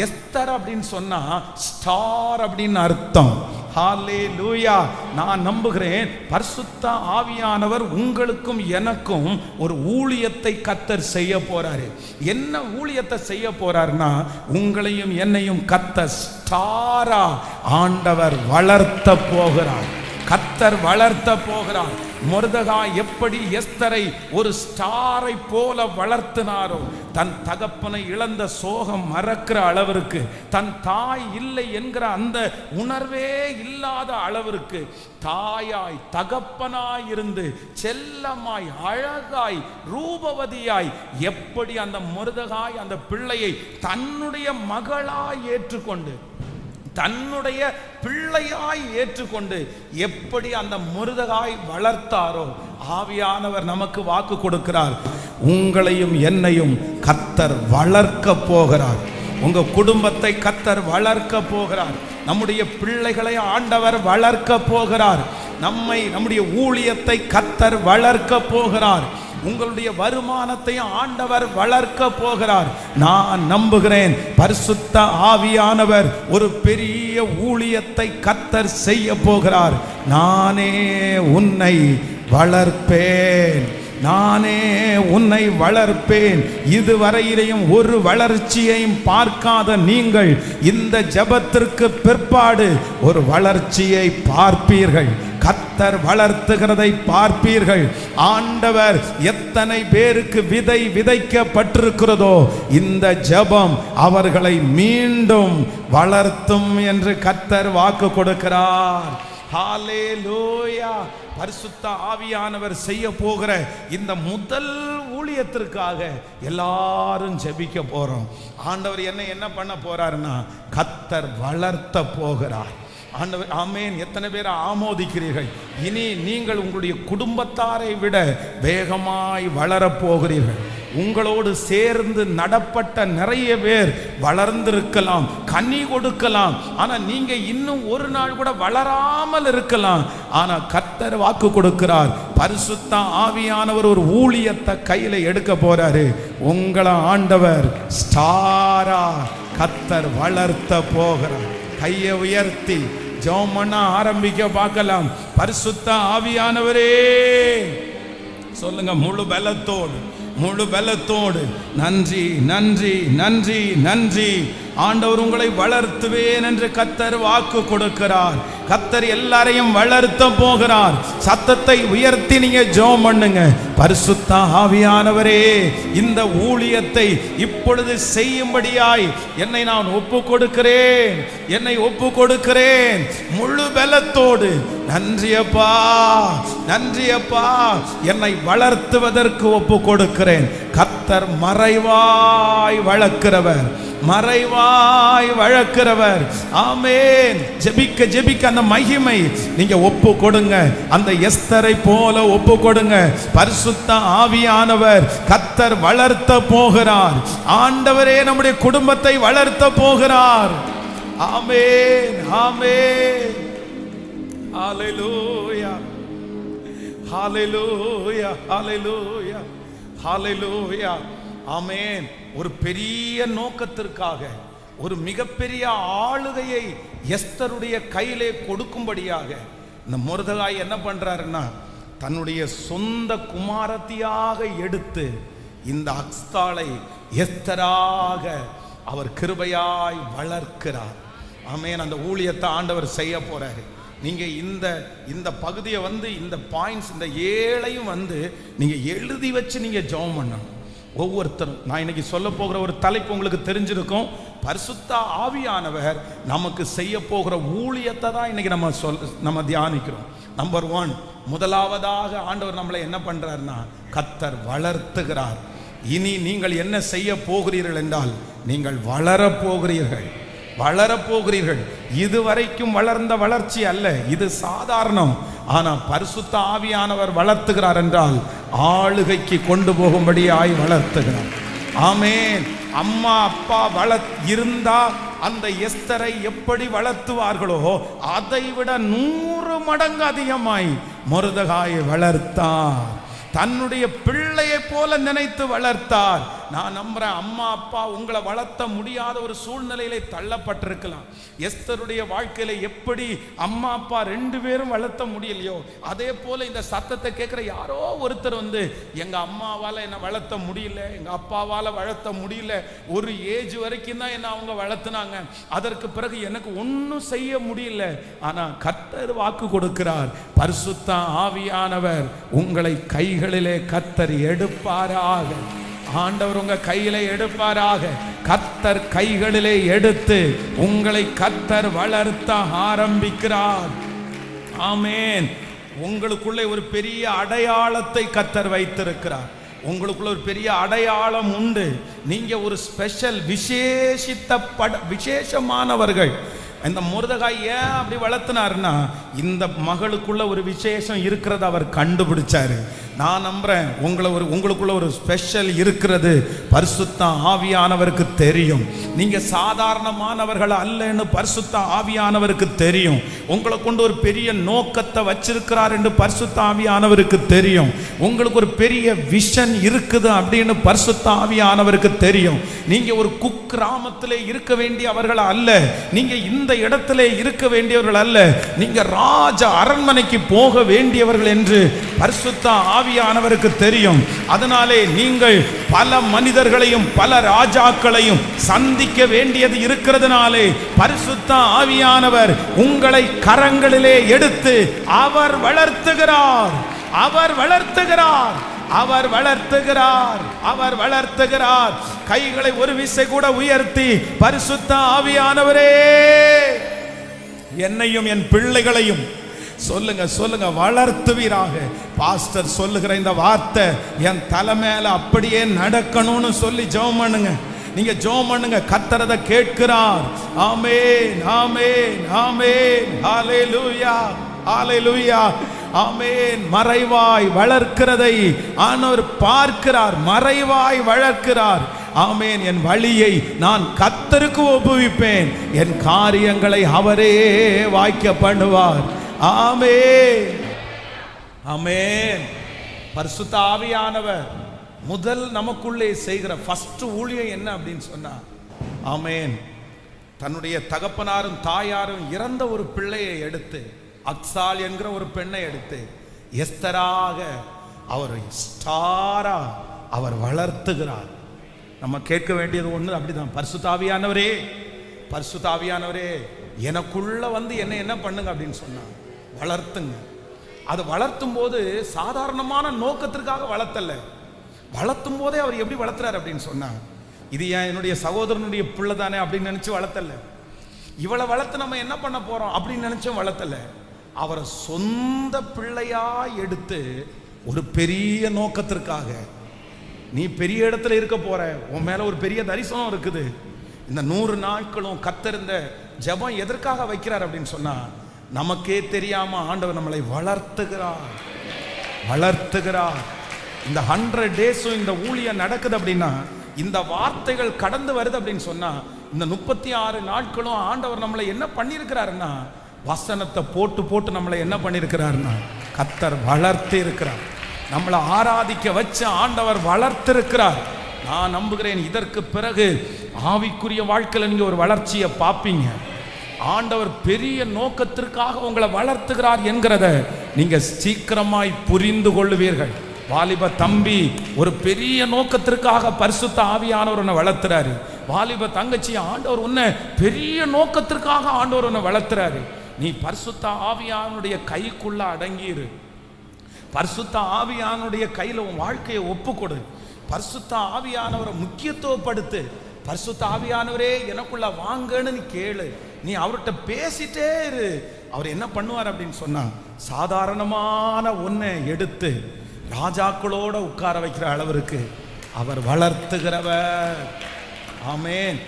எஸ்தர் அப்படின்னு சொன்னா ஸ்டார் அப்படின்னு அர்த்தம். ஹல்லேலூயா. நான் நம்புகிறேன் பரிசுத்த ஆவியானவர் உங்களுக்கும் எனக்கும் ஒரு ஊழியத்தை கர்த்தர் செய்ய போறாரு. என்ன ஊழியத்தை செய்ய போறாருன்னா, உங்களையும் என்னையும் கர்த்தர் ஸ்டாரா ஆண்டவர் வளர்த்த போகிறார். கர்த்தர் வளர்த்த போகிறார். மொர்தெகாய் எப்படி எஸ்தரை ஒரு ஸ்டாரை போல வளர்த்தினாரோ, தன் தகப்பனை இழந்த சோகம் மறக்கிற அளவிற்கு, தன் தாய் இல்லை என்கிற அந்த உணர்வே இல்லாத அளவிற்கு தாயாய் தகப்பனாய் இருந்து செல்லமாய் அழகாய் ரூபவதியாய் எப்படி அந்த மொர்தெகாய் அந்த பிள்ளையை தன்னுடைய மகளாய் ஏற்றுக்கொண்டு தன்னுடைய பிள்ளையாய் ஏற்றுக்கொண்டு எப்படி அந்த மொர்தெகாய் வளர்த்தாரோ, ஆவியானவர் நமக்கு வாக்கு கொடுக்கிறார், உங்களையும் என்னையும் கர்த்தர் வளர்க்க போகிறார். உங்க குடும்பத்தை கர்த்தர் வளர்க்க போகிறார். நம்முடைய பிள்ளைகளை ஆண்டவர் வளர்க்க போகிறார். நம்முடைய ஊழியத்தை கர்த்தர் வளர்க்க போகிறார். உங்களுடைய வருமானத்தை ஆண்டவர் வளர்க்க போகிறார். நான் நம்புகிறேன் பரிசுத்த ஆவியானவர் ஒரு பெரிய ஊழியத்தை கர்த்தர் செய்ய போகிறார். நானே உன்னை வளர்ப்பேன், நானே உன்னை வளர்ப்பேன். இதுவரையிலையும் ஒரு வளர்ச்சியையும் பார்க்காத நீங்கள் இந்த ஜெபத்திற்கு பிற்பாடு ஒரு வளர்ச்சியை பார்ப்பீர்கள். கர்த்தர் வளர்த்துகிறதை பார்ப்பீர்கள். ஆண்டவர் எத்தனை பேருக்கு விதை விதைக்கப்பட்டிருக்கிறதோ இந்த ஜெபம் அவர்களை மீண்டும் வளர்த்தும் என்று கர்த்தர் வாக்கு கொடுக்கிறார். ஹalleluya. பரிசுத்த ஆவியானவர் செய்ய போகிற இந்த முதல் ஊழியத்திற்காக எல்லாரும் ஜெபிக்க போறோம். ஆண்டவர் என்ன பண்ண போறாருன்னா கர்த்தர் வளர்த்த போகிறார். ஆண்டவர் ஆமென். எத்தனை பேர் ஆமோதிக்கிறீர்கள்? இனி நீங்கள் உங்களுடைய குடும்பத்தாரை விட வேகமாய் வளரப் போகிறீர்கள். உங்களோடு சேர்ந்து நடப்பட்ட நிறைய பேர் வளர்ந்திருக்கலாம், கனி கொடுக்கலாம். ஆனா நீங்க இன்னும் ஒரு நாள் கூட வளராமல் இருக்கலாம். ஆனா கர்த்தர் வாக்கு கொடுக்கிறார், பரிசுத்த ஆவியானவர் ஒரு ஊழியத்தை கையில எடுக்க போறாரு. உங்களை ஆண்டவர் ஸ்டாரா கர்த்தர் வளர்த்த போகிறார். கையை உயர்த்தி ஜெபம் பண்ண ஆரம்பிக்க பார்க்கலாம். பரிசுத்த ஆவியானவரே சொல்லுங்க முழு பலத்தோடு, முழு பலத்தோடு, நன்றி நன்றி நன்றி நன்றி. ஆண்டவர் உங்களை வளர்த்துவேன் என்று கர்த்தர் வாக்கு கொடுக்கிறார். கர்த்தர் எல்லாரையும் வளர்த்த போகிறார். சத்தத்தை உயர்த்தி நீங்க ஜெபம் பண்ணுங்க. பரிசுத்த ஆவியானவரே இந்த ஊழியத்தை இப்பொழுது செய்யும்படியாய் என்னை நான் ஒப்பு கொடுக்கிறேன், என்னை ஒப்பு கொடுக்கிறேன் முழு பலத்தோடு. நன்றியப்பா, நன்றியப்பா, என்னை வளர்த்துவதற்கு ஒப்பு கொடுக்கிறேன். கர்த்தர் மறைவாய் வளர்க்கிறவர், மறைவாய் வளர்க்கிறவர். ஆமென். ஜெபிக்க ஜெபிக்க அந்த மகிமை நீங்க ஒப்பு கொடுங்க. அந்த எஸ்தரை போல ஒப்பு கொடுங்க. பரிசுத்த ஆவியானவர் கர்த்தர் வளர்த்த போகிறார். ஆண்டவரே நம்முடைய குடும்பத்தை வளர்த்த போகிறார். ஆமென், ஆமென். ஹalleluya, ஹalleluya, ஹalleluya, ஹalleluya. ஆமென். ஒரு பெரிய நோக்கத்திற்காக, ஒரு மிகப்பெரிய ஆளுகையை எஸ்தருடைய கையிலே கொடுக்கும்படியாக இந்த மொர்தெகாய் என்ன பண்றாருன்னா தன்னுடைய சொந்த குமாரத்தியாக எடுத்து இந்த அஸ்தாளை எஸ்தராக அவர் கிருபையாய் வளர்க்கிறார். ஆமென். அந்த ஊழியத்தை ஆண்டவர் செய்ய போறாரு. நீங்க இந்த பகுதியை இந்த பாயிண்ட்ஸ், இந்த 7ஐயும் நீங்க எழுதி வச்சு நீங்க ஜெபம் பண்ணணும். ஒவ்வொருத்தரும் நான் இன்னைக்கு சொல்ல போகிற ஒரு தலைப்பு உங்களுக்கு தெரிஞ்சிருக்கும். பரிசுத்த ஆவியானவர் நமக்கு செய்ய போகிற ஊழியத்தை தான் இன்னைக்கு நம்ம தியானிக்கிறோம். நம்பர் 1, முதலாவதாக ஆண்டவர் நம்மளை என்ன பண்றாருன்னா கர்த்தர் வளர்த்துகிறார். இனி நீங்கள் என்ன செய்ய போகிறீர்கள் என்றால் நீங்கள் வளரப் போகிறீர்கள், வளரப் போகிறீர்கள். இதுவரைக்கும் வளர்ந்த வளர்ச்சி அல்ல, இது சாதாரணம். ஆனா பரிசுத்த ஆவியானவர் வளர்த்துகிறார் என்றால் ஆளுகைக்கு கொண்டு போகும்படியாய் வளர்த்துகிறார். ஆமென். அம்மா அப்பா இருந்தா அந்த எஸ்தரை எப்படி வளர்த்துவார்களோ அதை விட 100 மடங்கு அதிகமாய் மொர்தெகாயை வளர்த்தார். தன்னுடைய பிள்ளையை போல நினைத்து வளர்த்தார். நான் நம்புறேன், அம்மா அப்பா உங்களை வளர்த்த முடியாத ஒரு சூழ்நிலையிலே தள்ளப்பட்டிருக்கலாம். எஸ்தருடைய வாழ்க்கையில எப்படி அம்மா அப்பா 2 பேரும் வளர்த்த முடியலையோ அதே போல இந்த சத்தத்தை கேட்கிற யாரோ ஒருத்தர் எங்க அம்மாவால என்ன வளர்த்த முடியல, எங்க அப்பாவால வளர்த்த முடியல, ஒரு ஏஜ் வரைக்கும் தான் என்ன அவங்க வளர்த்துனாங்க, அதற்கு பிறகு எனக்கு ஒன்றும் செய்ய முடியல. ஆனா கர்த்தர் வாக்கு கொடுக்கிறார், பரிசுத்த ஆவியானவர் உங்களை கைகளிலே கர்த்தர் எடுப்பாராக. ஆண்டவர் உங்க கையிலே எடுப்பாராக. கர்த்தர் கைகளிலே எடுத்து உங்களை கர்த்தர் வளர்த்த ஆரம்பிக்கிறார். ஆமென். உங்களுக்குள்ளே ஒரு பெரிய அடையாளத்தை கர்த்தர் வைத்திருக்கிறார். உங்களுக்குள்ள ஒரு பெரிய அடையாளம் உண்டு. நீங்க ஒரு ஸ்பெஷல் விசேஷமானவர்கள். இந்த மொர்தெகாய் ஏன் அப்படி வளர்த்தினார்னா இந்த மகளுக்குள்ள ஒரு விசேஷம் இருக்கிறது அவர் கண்டுபிடிச்சாரு. நான் நம்புறேன் உங்களுக்குள்ள ஒரு ஸ்பெஷல் இருக்கிறது பரிசுத்த ஆவியானவருக்கு தெரியும். நீங்க சாதாரணமானவர்கள் அல்லன்னு பரிசுத்த ஆவியானவருக்கு தெரியும். உங்களை கொண்டு ஒரு பெரிய நோக்கத்தை வச்சிருக்கிறார் என்று பரிசுத்த ஆவியானவருக்கு தெரியும். உங்களுக்கு ஒரு பெரிய விஷன் இருக்குது அப்படின்னு பரிசுத்த ஆவியானவருக்கு தெரியும். நீங்க ஒரு குக்கிராமத்திலே இருக்க வேண்டியவர்கள் அல்ல, நீங்க இந்த இடத்திலே இருக்க வேண்டியவர்கள் அல்ல, நீங்க ராஜ அரண்மனைக்கு போக வேண்டியவர்கள் என்று பரிசுத்த ஆவியானவருக்கு தெரியும். அதனாலே நீங்கள் பல மனிதர்களையும் பல ராஜாக்களையும் சந்திக்க வேண்டியது இருக்கிறதுனாலே பரிசுத்த ஆவியானவர் உங்களை கரங்களிலே எடுத்து அவர் வளர்த்துகிறார், அவர் வளர்த்துகிறார், அவர் வளர்த்துகிறார், அவர் வளர்த்துகிறார். கைகளை ஒரு விசை கூட உயர்த்தி பரிசுத்த ஆவியானவரே என்னையும் என் பிள்ளைகளையும் சொல்லுங்க சொல்லுங்க, வளர்த்துவீராக. பாஸ்டர் சொல்லுகிற இந்த வார்த்தை என் தலை மேல அப்படியே நடக்கணும்னு சொல்லி ஜெபம் பண்ணுங்க. நீங்க ஜெபம் பண்ணுங்க, கர்த்தர் அதை கேட்கிறார். ஆமென் ஆமென் ஆமென். ஹalleluya ஹalleluya ஆமென். மறைவாய் வளர்க்கிறதை ஆண்டவர் பார்க்கிறார், மறைவாய் வளர்க்கிறார். ஆமென். என் வழியை நான் கர்த்தருக்கு ஒப்புவிப்பேன், என் காரியங்களை அவரே வாய்க்க பண்ணுவார். ஆமென் ஆமென். பரிசுத்த ஆவியானவர் முதல் நமக்குள்ளே செய்கிற ஃபர்ஸ்ட் ஊழியம் என்ன அப்படின்னு சொன்னா, ஆமென், தன்னுடைய தகப்பனாரும் தாயாரும் இறந்த ஒரு பிள்ளையை எடுத்து, அக்சால் என்கிற ஒரு பெண்ணை எடுத்து எஸ்தராக அவர் ஸ்டாரா அவர் வளர்த்துகிறார். நம்ம கேட்க வேண்டியது ஒன்று, அப்படிதான். பரிசுத்த ஆவியானவரே, பரிசுத்த ஆவியானவரே எனக்குள்ள வந்து என்ன பண்ணுங்க அப்படின்னு சொன்னா, வளர்த்துங்க. அது வளர்த்தும் போது சாதாரணமான நோக்கத்திற்காக வளர்த்தல, வளர்த்தும் போதே அவர் எப்படி வளர்த்துறாரு அப்படின்னு சொன்னா, இது ஏன் என்னுடைய சகோதரனுடைய பிள்ளை தானே அப்படின்னு நினைச்சு வளர்த்தல. இவளை வளர்த்து நம்ம என்ன பண்ண போறோம் அப்படின்னு நினைச்சும் வளர்த்தல. அவரை சொந்த பிள்ளையா எடுத்து ஒரு பெரிய நோக்கத்திற்காக, நீ பெரிய இடத்துல இருக்க போற, உன் மேல ஒரு பெரிய தரிசனம் இருக்குது. இந்த 100 நாட்களும் கர்த்தர் இந்த ஜெபம் எதற்காக வைக்கிறார் அப்படின்னு சொன்னா, நமக்கே தெரியாம ஆண்டவர் நம்மளை வளர்த்துகிறார் வளர்த்துகிறார். இந்த 100 டேஸும் இந்த ஊழியம் நடக்குது அப்படின்னா, இந்த வார்த்தைகள் கடந்து வருது அப்படின்னு சொன்னா, இந்த 36 நாட்களும் ஆண்டவர் நம்மளை என்ன பண்ணியிருக்கிறாருன்னா, வசனத்தை போட்டு போட்டு நம்மளை என்ன பண்ணியிருக்கிறாருன்னா, கர்த்தர் வளர்த்து இருக்கிறார். நம்மளை ஆராதிக்க வச்சு ஆண்டவர் வளர்த்திருக்கிறார். நான் நம்புகிறேன் இதற்கு பிறகு ஆவிக்குரிய வாழ்க்கையில் நீங்க ஒரு வளர்ச்சியை பார்ப்பீங்க. ஆண்டவர் பெரிய நோக்கத்திற்காக உங்களை வளர்த்துகிறார் என்கிறத நீங்க சீக்கிரமாய் புரிந்து கொள்ளுவீர்கள். வாலிப தம்பி, ஒரு பெரிய நோக்கத்திற்காக பரிசுத்த ஆவியானவர் உன்னை வளர்த்துறாரு. வாலிப தங்கச்சி, ஆண்டவர் உன்னை பெரிய நோக்கத்திற்காக ஆண்டவர் உன்னை வளர்த்துறாரு. நீ பரிசுத்த ஆவியானுடைய கைக்குள்ள அடங்கிரு. பரிசுத்த ஆவியானுடைய கையில உன் வாழ்க்கையை ஒப்புக்கொடு. பரிசுத்த ஆவியானவரை முக்கியத்துவப்படுத்து. பரிசுத்த ஆவியானவரே எனக்குள்ள வாங்கன்னு நீ கேளு. நீ அவர்கிட்ட பேசிட்டே இரு. அவர் என்ன பண்ணுவார் அப்படின்னு சொன்னா, சாதாரணமான ஒன்றை எடுத்து ராஜாக்களோட உட்கார வைக்கிற அளவிற்கு அவர் வளர்த்துகிறவர். ஆமென்.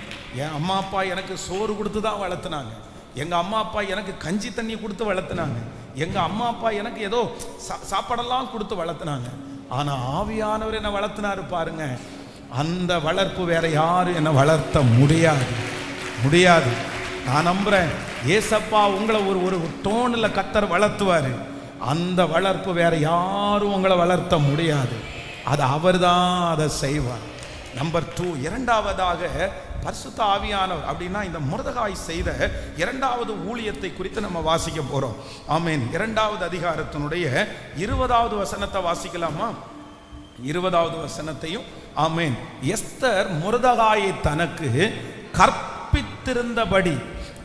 என் அம்மா அப்பா எனக்கு சோறு கொடுத்து தான் வளர்த்துனாங்க. எங்க அம்மா அப்பா எனக்கு கஞ்சி தண்ணி கொடுத்து வளர்த்துனாங்க. எங்க அம்மா அப்பா எனக்கு ஏதோ சாப்பாடெல்லாம் கொடுத்து வளர்த்துனாங்க. ஆனா ஆவியானவர் என்ன வளர்த்தினாரு பாருங்க. அந்த வளர்ப்பு வேற யாரும் என்ன வளர்த்த முடியாது முடியாது. நான் நம்புறேன், ஏசப்பா உங்களை ஒரு டோனில் கர்த்தர் வளர்த்துவாரு. அந்த வளர்ப்பு வேற யாரும் உங்களை வளர்த்த முடியாது. அது அவர் தான் அதை செய்வார். நம்பர் 2, இரண்டாவதாக பரிசுத்த ஆவியானவர் அப்படின்னா, இந்த மொர்தெகாய் செய்த இரண்டாவது ஊழியத்தை குறித்து நம்ம வாசிக்க போறோம். ஆமென். 2வது அதிகாரத்தினுடைய 20வது வசனத்தை வாசிக்கலாமா? 20வது வசனத்தையும். ஆமென். எஸ்தர் மொர்தெகாயை தனக்கு கற்பித்திருந்தபடி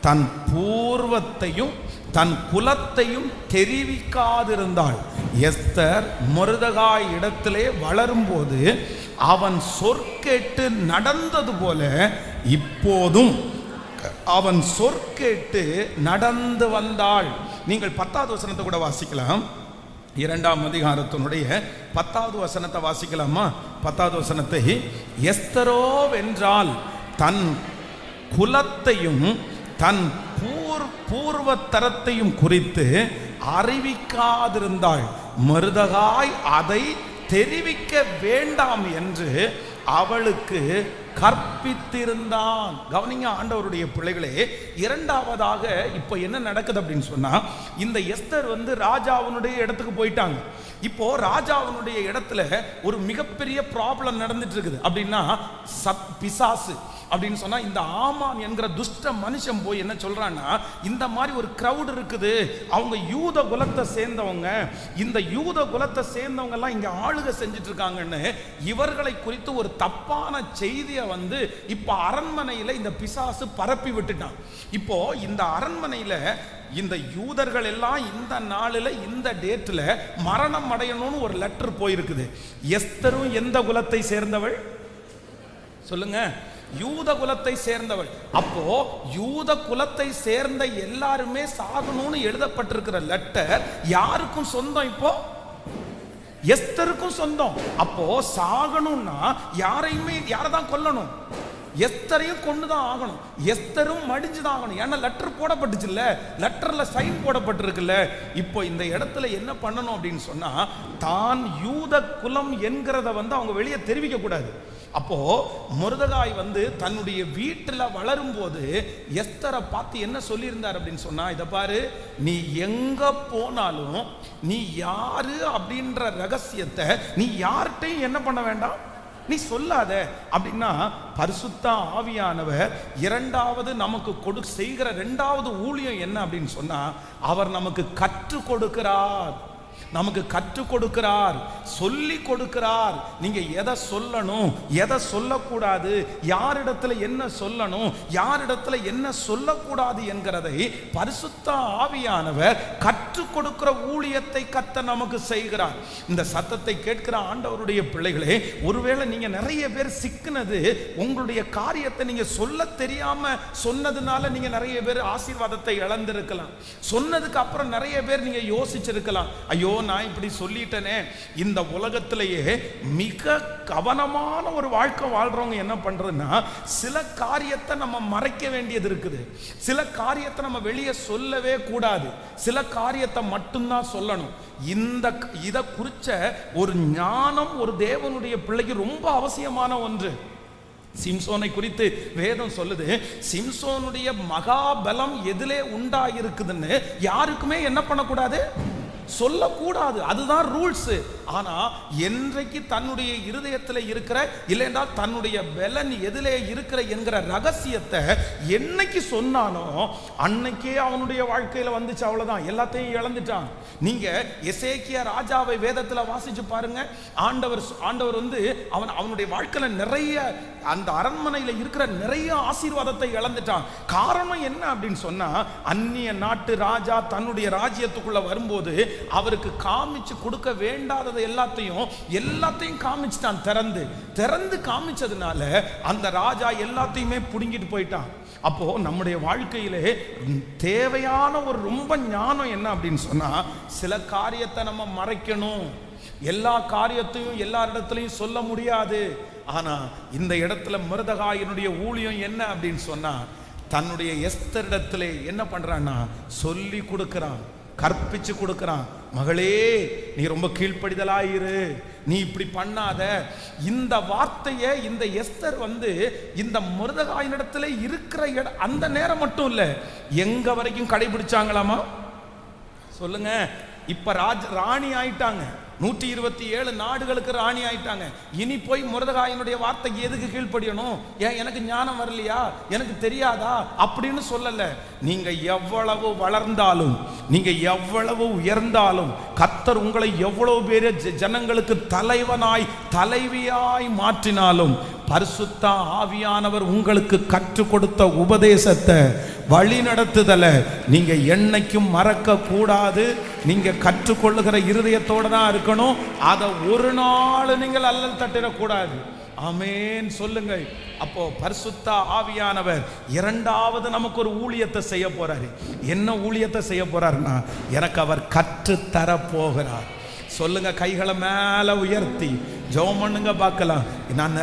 தன் பூர்வத்தையும் தன் குலத்தையும் தெரிவிக்காதிருந்தாள். எஸ்தர் மொர்தெகாய் இடத்திலே வளரும்போது அவன் சொற்கேட்டு நடந்தது போல இப்போதும் அவன் சொற்கேட்டு நடந்து வந்தாள். நீங்கள் 10வது வசனத்தை கூட வாசிக்கலாம். 2ஆம் அதிகாரத்தினுடைய 10வது வசனத்தை வாசிக்கலாமா? 10வது வசனத்தை, எஸ்தரோ வென்றால் தன் குலத்தையும் தன் பூர்வத்தரத்தையும் குறித்து அறிவிக்காதிருந்தாள். மொர்தெகாய் அதை தெரிவிக்க வேண்டாம் என்று அவளுக்கு கற்பித்திருந்தான். கவனிங்க ஆண்டவருடைய பிள்ளைகளே, இரண்டாவதாக இப்ப என்ன நடக்குது அப்படின்னு சொன்னா, இந்த எஸ்தர் ராஜாவினுடைய இடத்துக்கு போயிட்டாங்க. இப்போ ராஜாவினுடைய இடத்துல ஒரு மிகப்பெரிய ப்ராப்ளம் நடந்துட்டு இருக்குது. அப்படின்னா பிசாசு அப்படின்னு சொன்னா, இந்த ஆமான் என்கிற துஷ்ட மனுஷன் போய் என்ன சொல்றான்னா, இந்த மாதிரி ஒரு கிரவுட் இருக்குது, அவங்க யூத குலத்தை சேர்ந்தவங்க, இந்த யூத குலத்தை சேர்ந்தவங்க எல்லாம் இங்க ஆளுகை செஞ்சுட்டு இருக்காங்கன்னு இவர்களை குறித்து ஒரு தப்பான செய்தியை இப்ப அரண்மனையில இந்த பிசாசு பரப்பி விட்டுட்டான். இப்போ இந்த அரண்மனையில இந்த யூதர்கள் எல்லாம் இந்த நாளில் இந்த டேட்ல மரணம் அடையணும்னு ஒரு லெட்டர் போயிருக்குது. எஸ்தரும் எந்த குலத்தை சேர்ந்தவள் சொல்லுங்க? யூத குலத்தை சேர்ந்தவள். அப்போ யூத குலத்தை சேர்ந்த எல்லாருமே சாகணும்னு எழுதப்பட்டிருக்கிற லெட்டர் யாருக்கும் சொந்தம்? இப்போ எஸ்தருக்கும் சொந்தம். அப்போ சாகணும்னா யாரைதான் கொல்லணும்? எஸ்தரையும் கொண்டுதான் ஆகணும். எஸ்தரும் மடிஞ்சுதான் ஆகணும். ஏன்னா லெட்டர் போடப்பட்டுச்சுல்ல, லெட்டர்ல சைன் போடப்பட்டிருக்குல்ல. இப்போ இந்த இடத்துல என்ன பண்ணணும் அப்படின்னு சொன்னா, தான் யூத குலம் என்கிறத அவங்க வெளியே தெரிவிக்க கூடாது. அப்போ மொர்தெகாய் தன்னுடைய வீட்டில் வளரும் போது எஸ்தரை பார்த்து என்ன சொல்லியிருந்தார் அப்படின்னு சொன்னா, இதை பாரு, நீ எங்க போனாலும் நீ யாரு அப்படின்ற ரகசியத்தை நீ யார்கிட்டையும் என்ன பண்ண வேண்டாம், நீ சொல்லாத அப்படின்னா. பரிசுத்த ஆவியானவர் இரண்டாவது நமக்கு செய்கிற இரண்டாவது ஊழியம் என்ன அப்படின்னு சொன்னா, அவர் நமக்கு கற்றுக் கொடுக்கிறார். நமக்கு கற்றுக் கொடுக்கிறார், சொல்லி கொடுக்கிறார். நீங்க எதை சொல்லணும், எதை சொல்லக்கூடாது, யாரிடத்துல என்ன சொல்லணும், யாரிடத்துல என்ன சொல்லக்கூடாது என்கிறதை பரிசுத்த ஆவியானவர் கற்றுக் கொடுக்கிற ஊழியத்தை கர்த்தர் நமக்கு செய்கிறார். இந்த சத்தத்தை கேட்கிற ஆண்டவருடைய பிள்ளைகளே, ஒருவேளை நீங்க நிறைய பேர் சிக்கினது உங்களுடைய காரியத்தை நீங்க சொல்ல தெரியாம சொன்னதுனால நீங்க நிறைய பேர் ஆசீர்வாதத்தை இழந்திருக்கலாம். சொன்னதுக்கு அப்புறம் நிறைய பேர் நீங்க யோசிச்சிருக்கலாம், ஐயோ நான் இப்படி சொல்லிட்டேனே. இந்த உலகத்திலேயே மிக கவனமான ஒரு வாழ்க்கை வாழ்றவங்க என்ன பண்றதுன்னா, சில காரியத்தை நம்ம மறைக்க வேண்டியது இருக்குது. சில காரியத்தை நம்ம வெளியே சொல்லவே கூடாது, சில காரியத்தை மட்டும்தான் சொல்லணும். இத குறிச்ச ஒரு ஞானம் ஒரு தேவனுடைய பிள்ளைக்கு ரொம்ப அவசியமான ஒன்று. சிம்சோனை குறித்து வேதம் சொல்லுது, சிம்சோனுடைய மகாபலம் எதிலே உண்டாயிருக்குதுன்னு யாருக்குமே என்ன பண்ணக்கூடாது, சொல்லக்கூடாது. அதுதான் ரூல்ஸ். ஆனா என்றைக்கு தன்னுடைய இருதயத்தில் இருக்கிற, இல்லைன்னா தன்னுடைய பலன் எதிலே இருக்கிற என்கிற ரகசியத்தை என்னைக்கு சொன்னானோ அன்னைக்கே அவனுடைய வாழ்க்கையில வந்துச்சு. அவ்வளவுதான், எல்லாத்தையும் இழந்துட்டான். நீங்க எசேக்கியா ராஜாவை வேதத்துல வாசிச்சு பாருங்க. ஆண்டவர் அவனுடைய வாழ்க்கையில நிறைய, அந்த அரண்மனையில இருக்கிற நிறைய ஆசீர்வாதத்தை இழந்துட்டான். காரணம் என்ன அப்படின்னு சொன்னா, அந்நிய நாட்டு ராஜா தன்னுடைய ராஜ்யத்துக்குள்ள வரும்போது அவருக்கு காமிச்சு கொடுக்க வேண்டாதது எல்லாத்தையும் காமிச்சுட்டான். திறந்து காமிச்சதுனால அந்த ராஜா எல்லாத்தையுமே புடுங்கிட்டு போயிட்டான். அப்போ நம்முடைய வாழ்க்கையிலே தேவையான ஒரு ரொம்ப ஞானம் என்ன அப்படின்னு சொன்னா, சில காரியத்தை நம்ம மறைக்கணும். எல்லா காரியத்தையும் எல்லாரிடத்திலையும் சொல்ல முடியாது. ஆனா இந்த இடத்துல மொர்தெகாயினுடைய ஊழியம் என்ன அப்படின்னு சொன்னா, தன்னுடைய எஸ்தரிடத்திலே என்ன பண்றான்னா, சொல்லி கொடுக்கிறான், கற்பிச்சு கொடுக்கிறான். மகளே, நீ ரொம்ப கீழ்ப்படிதலாயிரு, நீ இப்படி பண்ணாத. இந்த வார்த்தையை இந்த எஸ்தர் இந்த மொர்தெகாயினிடத்துல இருக்கிற அந்த நேரம் மட்டும் இல்ல, எங்க வரைக்கும் கடைபிடிச்சாங்களாமா சொல்லுங்க. இப்ப ராணி ஆயிட்டாங்க, 127 நாடுகளுக்கு ராணி ஆயிட்டாங்க. இனி போய் மொர்தெகாயினுடைய வார்த்தைக்கு எதுக்கு கீழ்ப்படியணும்? ஏன் எனக்கு ஞானம் வரலையா, எனக்கு தெரியாதா அப்படின்னு சொல்லல. நீங்க எவ்வளவு வளர்ந்தாலும், நீங்க எவ்வளவு உயர்ந்தாலும், கர்த்தர் உங்களை எவ்வளவு பேர் ஜனங்களுக்கு தலைவனாய் தலைவியாய் மாற்றினாலும், பரிசுத்த ஆவியானவர் உங்களுக்கு கற்றுக் கொடுத்த உபதேசத்தை, வழி நடத்துதலை நீங்க என்னைக்கும் மறக்க கூடாது. நீங்க கற்றுக்கொள்ளுகிற இருதயத்தோட தான் இருக்கணும். அதை ஒரு நாள் நீங்கள் அல்லல் தட்டிடக்கூடாது. ஆமென் சொல்லுங்க. அப்போ பரிசுத்த ஆவியானவர் இரண்டாவது நமக்கு ஒரு ஊழியத்தை செய்ய போறாரு. என்ன ஊழியத்தை செய்ய போறாருன்னா, எனக்கு அவர் கற்று தர போகிறார். சொல்லுங்க, கைகளை மேல உயர்த்தி ஜெபம் பண்ணுங்க பார்க்கலாம். நான்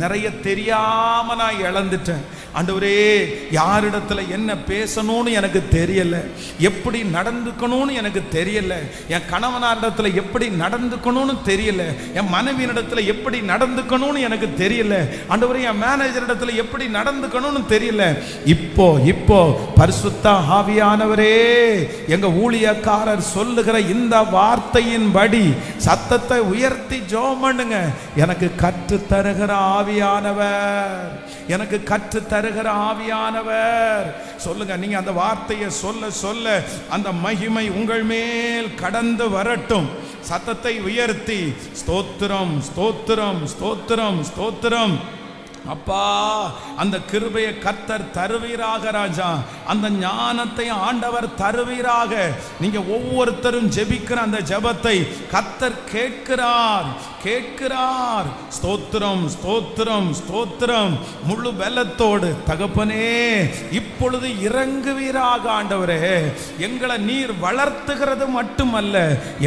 நிறைய தெரியாம நான் இழந்துட்டேன். ஆண்டவரே, யாரிடத்துல என்ன பேசணும்னு எனக்கு தெரியல, எப்படி நடந்துக்கணும்னு எனக்கு தெரியல, என் கணவனாரிடத்துல எப்படி நடந்துக்கணும்னு தெரியல, என் மனைவியினிடத்துல எப்படி நடந்துக்கணும்னு எனக்கு தெரியல, ஆண்டவரே என் மேனேஜரிடத்துல எப்படி நடந்துக்கணும்னு தெரியல. இப்போ பரிசுத்த ஆவியானவரே, எங்க ஊழியக்காரர் சொல்லுகிற இந்த வார்த்தையின்படி சத்தத்தை உயர்த்தி ஜெபம் பண்ணுங்க. எனக்கு கற்று தருகிற ஆவியானவர், எனக்கு கற்று தருகிற ஆவியானவர். சொல்லுங்க, நீங்க அந்த வார்த்தையை சொல்ல சொல்ல அந்த மகிமை உங்கள் மேல் கடந்து வரட்டும். சத்தத்தை உயர்த்தி ஸ்தோத்திரம், ஸ்தோத்திரம், ஸ்தோத்திரம், ஸ்தோத்திரம். அப்பா அந்த கிருபையை கர்த்தர் தருவீராக ராஜா, அந்த ஞானத்தை ஆண்டவர் தருவீராக. நீங்க ஒவ்வொருத்தரும் ஜெபிக்கிற அந்த ஜெபத்தை கர்த்தர் கேட்கிறார் கேட்கிறார். ஸ்தோத்திரம் ஸ்தோத்திரம் ஸ்தோத்திரம். முழு பலத்தோடு தகப்பனே இப்பொழுது இறங்குவீராக ஆண்டவரே. எங்களை நீர் வளர்த்துகிறது மட்டுமல்ல,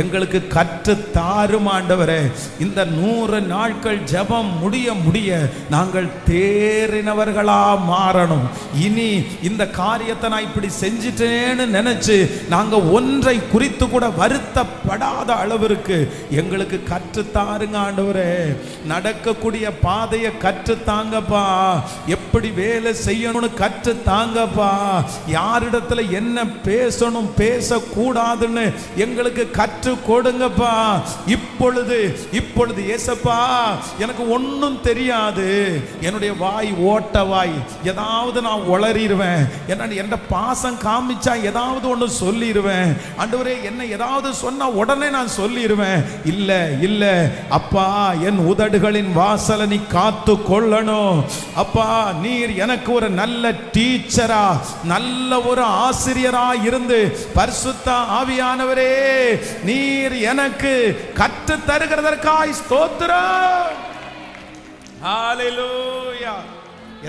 எங்களுக்கு கற்று தாரும் ஆண்டவரே. இந்த 100 நாட்கள் ஜெபம் முடிய முடிய நாங்கள் தேறினவர்களா மாறணும். இனி இந்த காரியத்தை நான் இப்படி செஞ்சிட்டேன்னு நினைச்சு நாங்க ஒன்றை குறித்து கூட வருத்தப்படாத அளவிற்கு எங்களுக்கு கற்றுத்தாருங்க ஆண்டவரே. நடக்கக்கூடிய பாதையை கற்றுத்தாங்கப்பா. எப்படி வேலை செய்யணும்னு கற்றுத்தாங்கப்பா. யாரிடத்துல என்ன பேசணும் பேசக்கூடாதுன்னு எங்களுக்கு கற்று கொடுங்கப்பா. இப்பொழுது இப்பொழுது ஏசப்பா, எனக்கு ஒன்றும் தெரியாது, என்னுடைய வாய் ஓட்ட வாய், ஏதாவது நான் உளறிடுவேன். என்ன பாசம் காமிச்சா ஏதாவது ஒன்று சொல்லிடுவேன் ஆண்டவரே. என்ன ஏதாவது சொன்னா உடனே நான் சொல்லிடுவேன். இல்ல இல்ல அப்பா, என் உதடுகளின் வாசலை நீ காத்து கொள்ளணும் அப்பா. நீர் எனக்கு ஒரு நல்ல டீச்சரா, நல்ல ஒரு ஆசிரியரா இருந்து பரிசுத்த ஆவியானவரே நீர் எனக்கு கற்று தருகிறதற்காய் ஸ்தோத்திரம். ஹல்லேலூயா.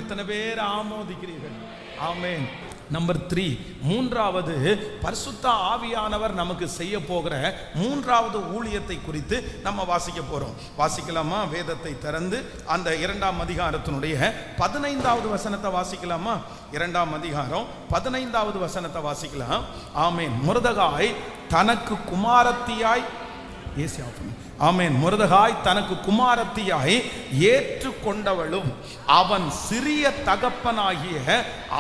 எத்தனை பேர் ஆமோதிக்கிறீர்கள்? ஆமென். நம்பர் 3, மூன்றாவது பரிசுத்த ஆவியானவர் நமக்கு செய்ய போகிற மூன்றாவது ஊழியத்தை குறித்து நம்ம வாசிக்க போறோம். வாசிக்கலாமா? வேதத்தை திறந்து அந்த 2ஆம் அதிகாரத்தினுடைய 15வது வசனத்தை வாசிக்கலாமா? 2ஆம் அதிகாரம் 15வது வசனத்தை வாசிக்கலாம். ஆமென். மொர்தெகாய் தனக்கு குமாரத்தியாய் ஆமென். மொர்தெகாய் தனக்கு குமாரத்தியாய் ஏற்றுக்கொண்டவளும் அவன் சிறிய தகப்பனாகிய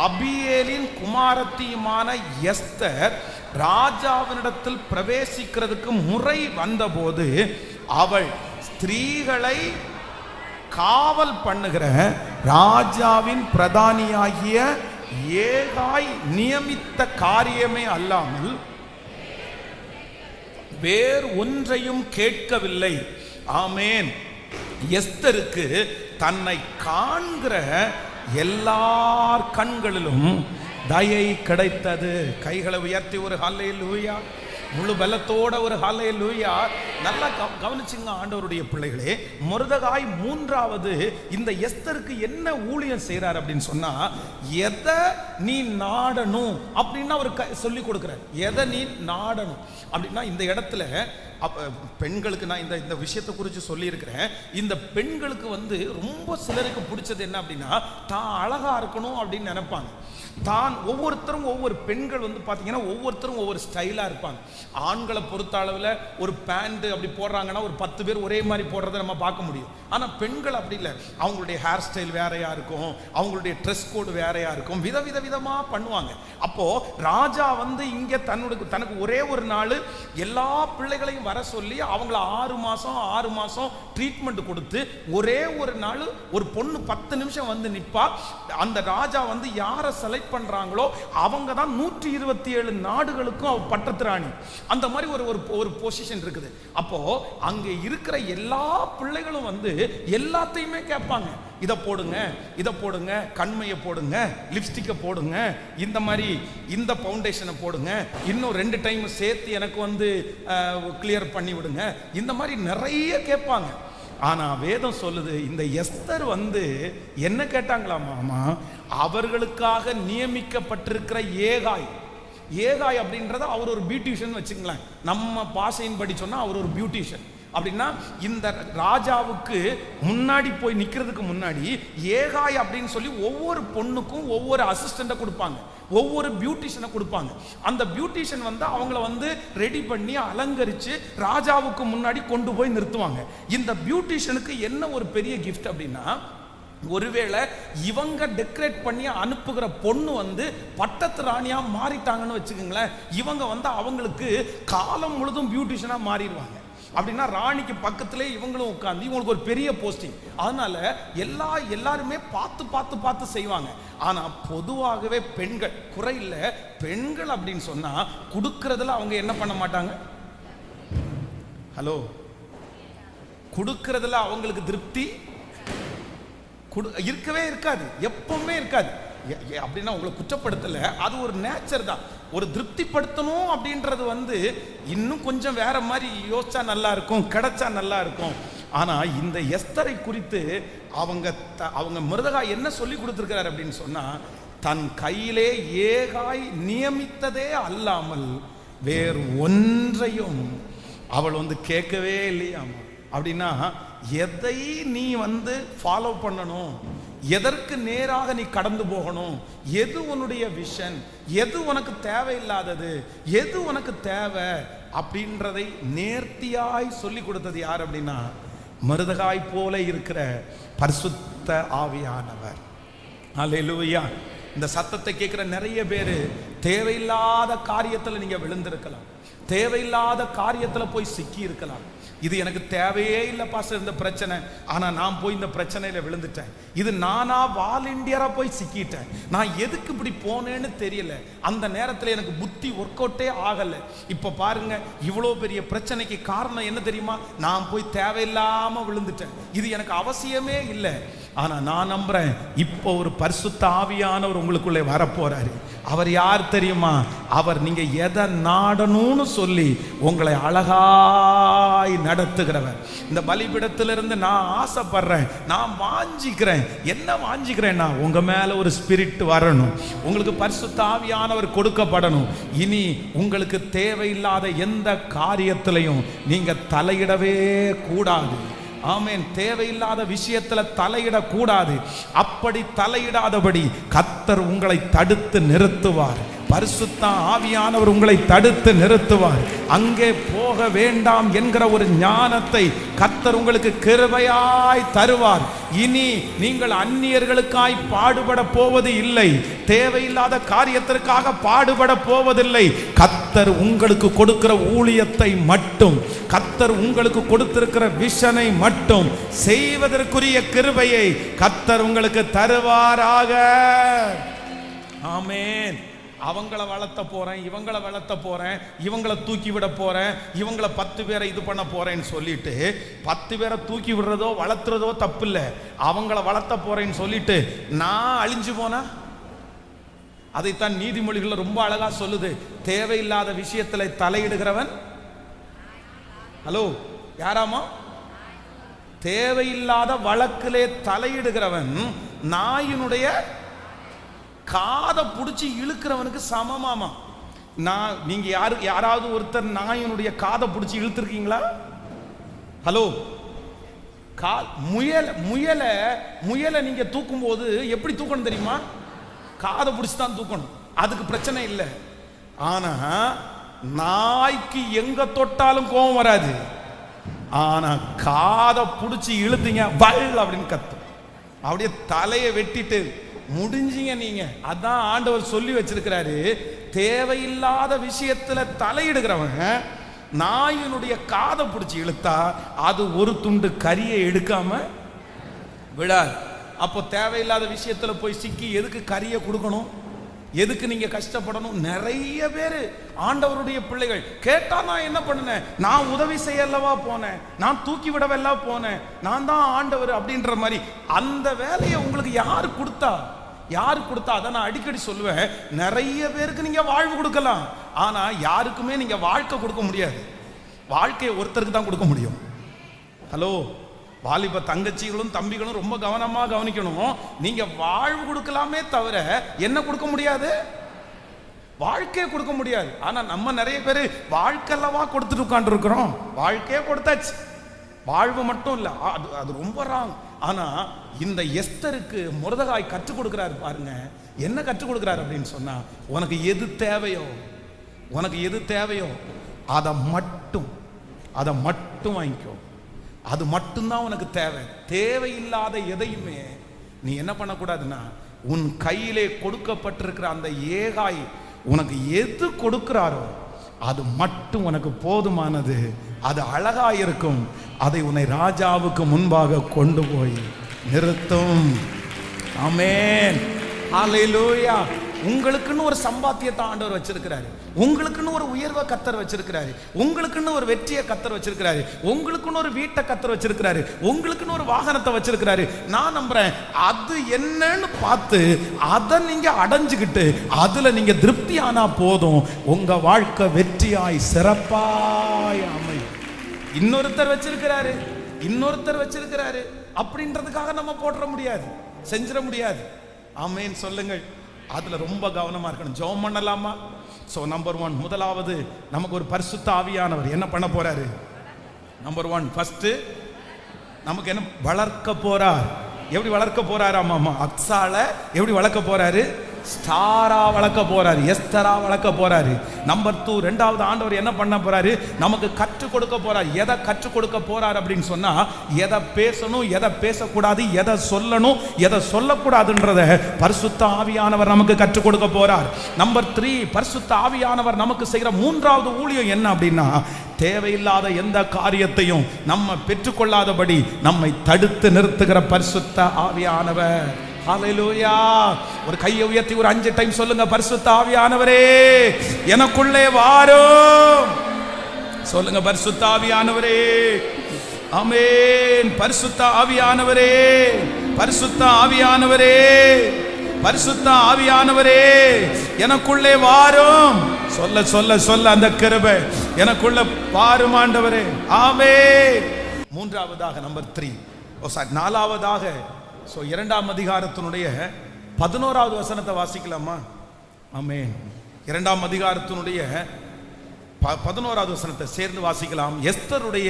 அபியேலின் குமாரத்தியுமான எஸ்தர் ராஜாவினிடத்தில் பிரவேசிக்கிறதுக்கு முறை வந்தபோது அவள் ஸ்திரீகளை காவல் பண்ணுகிற ராஜாவின் பிரதானியாகிய ஏகாய் நியமித்த காரியமே அல்லாமல் வேறு ஒன்றையும் கேட்கவில்லை. ஆமென். எஸ்தருக்கு தன்னை காண்கிற எல்லார் கண்களிலும் தயை கிடைத்தது. கைகளை உயர்த்தி ஒரு ஹல்லேலூயா, முழு பலத்தோட ஒரு ஹல்லேலூயா. நல்லா கவனிச்சுங்க ஆண்டவருடைய பிள்ளைகளே. மொர்தெகாய் மூன்றாவது இந்த எஸ்தருக்கு என்ன ஊழியம் செய்றார் அப்படின்னு சொன்னா, எதை நீ நாடணும் அப்படின்னு அவர் சொல்லி கொடுக்கிறார். எதை நீ நாடணும் அப்படின்னா, இந்த இடத்துல பெண்களுக்கு நான் இந்த விஷயத்தை குறித்து சொல்லியிருக்கிறேன். இந்த பெண்களுக்கு ரொம்ப சிலருக்கு பிடிச்சது என்ன அப்படின்னா, தான் அழகா இருக்கணும் அப்படின்னு நினைப்பாங்க. தான் ஒவ்வொருத்தரும் ஒவ்வொரு பெண்கள் பார்த்தீங்கன்னா ஒவ்வொருத்தரும் ஒவ்வொரு ஸ்டைலாக இருப்பாங்க. ஆண்களை பொறுத்த அளவில் ஒரு பேண்ட் அப்படி போடுறாங்கன்னா ஒரு 10 பேர் ஒரே மாதிரி போடுறதை நம்ம பார்க்க முடியும். ஆனால் பெண்கள் அப்படி இல்லை. அவங்களுடைய ஹேர் ஸ்டைல் வேறையாக இருக்கும், அவங்களுடைய ட்ரெஸ் கோடு வேறையாக இருக்கும், விதவிதமாக பண்ணுவாங்க. அப்போது ராஜா இங்கே தனக்கு ஒரே ஒரு நாள் எல்லா பிள்ளைகளையும் வர சொல்லி அவங்கள 6 மாதம் ட்ரீட்மெண்ட் கொடுத்து ஒரே ஒரு நாள் ஒரு பொண்ணு 10 நிமிஷம் நிற்பா. அந்த ராஜா யாரை செலக்ட் பண்றாங்களோ அவங்க தான் 127 நாடுகளுக்கும் பட்டத்து ராணி. அந்த மாதிரி ஒரு பொசிஷன் இருக்குது. அப்போ அங்க இருக்கிற எல்லா பிள்ளைகளும் எல்லாத்தையுமே கேட்பாங்க. இதை போடுங்க, இதை போடுங்க, கண்மையை போடுங்க, லிப்ஸ்டிக்கை போடுங்க, இந்த மாதிரி இந்த ஃபவுண்டேஷனை போடுங்க, இன்னும் 2 டைம் சேர்த்து எனக்கு கிளியர் பண்ணி விடுங்க, இந்த மாதிரி நிறைய கேட்பாங்க. ஆனா வேதம் சொல்லுது, இந்த எஸ்தர் என்ன கேட்டாங்களாமா? அவர்களுக்காக நியமிக்கப்பட்டிருக்கிற ஏகாய் அப்படின்றத அவர் ஒரு பியூட்டிஷியன் வச்சுங்களேன். நம்ம பாஷையின்படி சொன்னா அவர் ஒரு பியூட்டிஷியன். அப்படின்னா இந்த ராஜாவுக்கு முன்னாடி போய் நிக்கிறதுக்கு முன்னாடி ஏகாய் அப்படின்னு சொல்லி ஒவ்வொரு பொண்ணுக்கும் ஒவ்வொரு அசிஸ்டண்ட்டை கொடுப்பாங்க, ஒவ்வொரு பியூட்டிஷியனை கொடுப்பாங்க. அந்த பியூட்டிஷியன் அவங்கள ரெடி பண்ணி அலங்கரித்து ராஜாவுக்கு முன்னாடி கொண்டு போய் நிறுத்துவாங்க. இந்த பியூட்டிஷியனுக்கு என்ன ஒரு பெரிய கிஃப்ட் அப்படின்னா, ஒருவேளை இவங்க டெக்கரேட் பண்ணி அனுப்புகிற பொண்ணு பட்டத்து ராணியா மாறிட்டாங்கன்னு வச்சுக்கோங்களேன், இவங்க அவங்களுக்கு காலம் முழுதும் பியூட்டிஷியனா மாறிடுவாங்க. அப்படின்னா ராணிக்கு பக்கத்திலே இவங்களும் உட்கார்ந்து இவங்களுக்கு ஒரு பெரிய போஸ்டிங். அதனால எல்லாருமே பார்த்து செய்வாங்க. ஆனா பொதுவாகவே பெண்கள் குறை இல்லை, பெண்கள் அப்படின்னு சொன்னா கொடுக்கறதுல அவங்க என்ன பண்ண மாட்டாங்க? ஹலோ, கொடுக்கறதுல அவங்களுக்கு திருப்தி இருக்கவே இருக்காது, எப்பவுமே இருக்காது. அப்படின்னா உங்களை குற்றப்படுத்தல, அது ஒரு நேச்சர் தான். ஒரு திருப்திப்படுத்தணும் அப்படின்றது இன்னும் கொஞ்சம் வேற மாதிரி யோசிச்சா நல்லா இருக்கும், கிடைச்சா நல்லா இருக்கும். ஆனா இந்த எஸ்தரை குறித்து அவங்க மிருதகாய் என்ன சொல்லி கொடுத்திருக்கிறார் அப்படின்னு சொன்னா, தன் கையிலே ஏகாய் நியமித்ததே அல்லாமல் வேறு ஒன்றையும் அவள் கேட்கவே இல்லையாமா. அப்படின்னா எதை நீ ஃபாலோ பண்ணணும், எதற்கு நேராக நீ கடந்து போகணும், எது உன்னுடைய விஷன், எது உனக்கு தேவையில்லாதது, எது உனக்கு தேவை அப்படின்றதை நேர்த்தியாய் சொல்லி கொடுத்தது யார் அப்படின்னா, மருதகாய் போல இருக்கிற பரிசுத்த ஆவியானவர். அல்லேலூயா. இந்த சத்தத்தை கேட்கிற நிறைய பேர் தேவையில்லாத காரியத்தில் நீங்க விழுந்திருக்கலாம், தேவையில்லாத காரியத்தில் போய் சிக்கி இருக்கலாம். இது எனக்கு தேவையே இல்லை பாஸ்டர் இந்த பிரச்சனை, ஆனால் நான் போய் இந்த பிரச்சனையில் விழுந்துட்டேன், இது நானா வாலண்டியராக போய் சிக்கிட்டேன், நான் எதுக்கு இப்படி போனேன்னு தெரியல, அந்த நேரத்தில் எனக்கு புத்தி ஒர்க் அவுட்டே ஆகலை. இப்போ பாருங்க, இவ்வளோ பெரிய பிரச்சனைக்கு காரணம் என்ன தெரியுமா, நான் போய் தேவையில்லாமல் விழுந்துட்டேன், இது எனக்கு அவசியமே இல்லை. ஆனா நான் நம்புறேன், இப்போ ஒரு பரிசுத்த ஆவியானவர் உங்களுக்குள்ளே வரப்போறாரு. அவர் யார் தெரியுமா? அவர் நீங்க எதை நாடணும்னு சொல்லி உங்களை அழகாய் நடத்துகிறவர். இந்த பலிபீடத்திலிருந்து நான் ஆசைப்படுறேன், நான் வாஞ்சிக்கிறேன். என்ன வாஞ்சிக்கிறேன்னா, உங்க மேல ஒரு ஸ்பிரிட் வரணும், உங்களுக்கு பரிசுத்த ஆவியானவர் கொடுக்கப்படணும். இனி உங்களுக்கு தேவையில்லாத எந்த காரியத்திலையும் நீங்க தலையிடவே கூடாது. ஆமென். தேவையில்லாத விஷயத்துல தலையிடக்கூடாது. அப்படி தலையிடாதபடி கர்த்தர் உங்களை தடுத்து நிறுத்துவார். பரிசுத்த ஆவியானவர் உங்களை தடுத்து நிறுத்துவார். அங்கே போக வேண்டாம் என்கிற ஒரு ஞானத்தை கர்த்தர் உங்களுக்கு கிருபையாய் தருவார். இனி நீங்கள் அந்நியர்களுக்காய் பாடுபட போவது இல்லை, தேவையில்லாத காரியத்திற்காக பாடுபட போவதில்லை. கர்த்தர் உங்களுக்கு கொடுக்கிற ஊழியத்தை மட்டும், கர்த்தர் உங்களுக்கு கொடுத்திருக்கிற விஷனை மட்டும் செய்வதற்குரிய கிருபையை கர்த்தர் உங்களுக்கு தருவாராக. ஆமென். அவங்கள வளர்த்த போறேன், இவங்கள வளர்த்த போறேன், இவங்கள தூக்கி விட போறேன், இவங்கள 10 பேரை இது பண்ண போறேன்னு சொல்லிட்டு 10 பேரை தூக்கி விடுறதோ வளர்த்துறதோ தப்பு இல்லை. அவங்கள வளர்த்த போறேன்னு சொல்லிட்டு நான் அழிஞ்சு போனா, அதைத்தான் நீதிமொழிகள் ரொம்ப அழகா சொல்லுது. தேவையில்லாத விஷயத்துல தலையிடுகிறவன், ஹலோ யாராமா, தேவையில்லாத வழக்கிலே தலையிடுகிறவன் நாயினுடைய காதை பிடிச்சி இழுக்கிறவனுக்கு சமமாமா. நீங்க யாராவது ஒருத்தர் நாயினுடைய காதை பிடிச்சி இழுத்துருக்கீங்களா? ஹலோ, முயலை நீங்க தூக்கும் போது எப்படி தூக்கணும் தெரியுமா? காதை பிடிச்சி தான் தூக்கணும், அதுக்கு பிரச்சனை இல்லை. ஆனா நாய்க்கு எங்க தொட்டாலும் கோபம் வராது. ஆனா காதை பிடிச்சி இழுத்தீங்க வல் அப்படின்னு கத்தும், அப்படியே தலையை வெட்டிட்டு முடிஞ்சீங்க நீங்க. அதான் ஆண்டவர் சொல்லி வச்சிருக்கிறாரு, தேவையில்லாத விஷயத்துல தலையிடுகிறவன் நாயினுடைய காதை பிடிச்சி இழுத்தா அது ஒரு துண்டு கரியை எடுக்காம விடாது. அப்போ தேவையில்லாத விஷயத்துல போய் சிக்கி எதுக்கு கரியை கொடுக்கணும், எதுக்கு நீங்க கஷ்டப்படணும்? நிறைய பேர் ஆண்டவருடைய பிள்ளைகள் கேட்டா, நான் என்ன பண்ணினேன், நான் உதவி செய்யலவா போனேன், நான் தூக்கி விடவெல்லாம் போனேன், நான் தான் ஆண்டவர் அப்படின்ற மாதிரி. அந்த வேலையை உங்களுக்கு யாரு கொடுத்தா? அதை நான் அடிக்கடி சொல்லுவேன். நிறைய பேருக்கு நீங்க வாழ்வு கொடுக்கலாம், ஆனா யாருக்குமே நீங்க வாழ்க்கை கொடுக்க முடியாது. வாழ்க்கையை ஒருத்தருக்கு தான் கொடுக்க முடியும். ஹலோ, வாலிப தங்கச்சிகளும் தம்பிகளும் ரொம்ப கவனமா கவனிக்கணும். நீங்க வாழ்வு கொடுக்கலாமே தவிர என்ன கொடுக்க முடியாது? வாழ்க்கையை கொடுக்க முடியாது. ஆனா நம்ம நிறைய பேர் வாழ்க்கையல்லவா கொடுத்துட்டு உட்கார்ந்து இருக்கிறோம். வாழ்க்கையே கொடுத்தாச்சு, வாழ்வு மட்டும் இல்ல. அது ரொம்ப ராங். ஆனா இந்த எஸ்தருக்கு மொர்தெகாய் கற்றுக் கொடுக்கிறாரு பாருங்க. என்ன கற்றுக் கொடுக்கிறாரு அப்படின்னு சொன்னா, உனக்கு எது தேவையோ அதை மட்டும் வாங்கிக்கோ, அது மட்டும்தான் உனக்கு தேவை. தேவையில்லாத எதையுமே நீ என்ன பண்ணக்கூடாதுன்னா, உன் கையிலே கொடுக்கப்பட்டிருக்கிற அந்த ஏகாய் உனக்கு எது கொடுக்கிறாரோ அது மட்டும் உனக்கு போதுமானது, அது அழகா இருக்கும். அதை உன்னை ராஜாவுக்கு முன்பாக கொண்டு போய் நிறுத்தும். ஆமென். ஹல்லேலூயா. உங்களுக்குன்னு ஒரு சம்பாத்தியத்தை ஆண்டவர் வச்சிருக்கிறாரு, உங்களுக்குன்னு ஒரு உயர்வை கத்தர் வச்சிருக்கிறாரு, உங்களுக்குன்னு ஒரு வெற்றியை கத்தர் வச்சிருக்கிறாரு, உங்களுக்குன்னு ஒரு வீட்டை கத்தர் வச்சிருக்கிறாரு, உங்களுக்குன்னு ஒரு வாகனத்தை வச்சிருக்கிறாரு. நான் நம்புறேன் அது என்னன்னு பார்த்து அதை நீங்க அடைஞ்சுக்கிட்டு அதுல நீங்க திருப்தி ஆனா போதும், உங்க வாழ்க்கை வெற்றியாய் சிறப்பாய் அமையும். இன்னொருத்தர் வச்சிருக்கிறாரு அப்படின்றதுக்காக நம்ம போற்ற முடியாது, செஞ்சிட முடியாது. ஆமென் சொல்லுங்கள். அதுல ரொம்ப கவனமா இருக்கணும். ஜெபம் பண்ணலாமா? சோ நம்பர் 1, முதலாவது நமக்கு ஒரு பரிசுத்த ஆவியானவர் என்ன பண்ண போறாரு? நம்பர் 1 ஃபர்ஸ்ட் நமக்கு என்ன வளர்க்க போறார். எப்படி வளர்க்க போறாராமா? அக்ஸால எப்படி வளர்க்க போறாரு? ஸ்டாரா வளர்க்க போறாரு, எஸ்தரா வளர்க்க போறாரு. நம்பர் 2, ரெண்டாவது ஆண்டவர் என்ன பண்ண போறாரு? நமக்கு கற்றுக் கொடுக்க போறார். எதை கற்றுக் கொடுக்க போறார் அப்படின்னு சொன்னா, எதை பேசணும், எதை பேசக்கூடாது, எதை சொல்லணும், எதை சொல்லக்கூடாதுன்றத பரிசுத்த ஆவியானவர் நமக்கு கற்றுக் கொடுக்க போறார். நம்பர் 3, பரிசுத்த ஆவியானவர் நமக்கு செய்கிற 3வது ஊழியம் என்ன அப்படின்னா, தேவையில்லாத எந்த காரியத்தையும் நம்ம பெற்றுக்கொள்ளாதபடி நம்மை தடுத்து நிறுத்துகிற பரிசுத்த ஆவியானவர். ஹல்லேலூயா. ஒரு கையை உயர்த்தி ஒரு 5 டைம் சொல்லுங்க, பரிசுத்த ஆவியானவரே எனக்குள்ளே வாரும். சொல்லுங்க, பரிசுத்த ஆவியானவரே. ஆமென். பரிசுத்த ஆவியானவரே, பரிசுத்த ஆவியானவரே, பரிசுத்த ஆவியானவரே எனக்குள்ளே வாரும். சொல்ல சொல்ல சொல்ல அந்த கிருபை எனக்குள்ள வாரும் ஆண்டவரே. ஆமென். 3ஆவதாக நம்பர் 3, நாலாவதாக 2ஆம் அதிகாரத்தினுடைய 11வது வசனத்தை வாசிக்கலாமா? ஆமென். 2ஆம் அதிகாரத்தினுடைய 11வது வசனத்தை சேர்ந்து வாசிக்கலாம். எஸ்தருடைய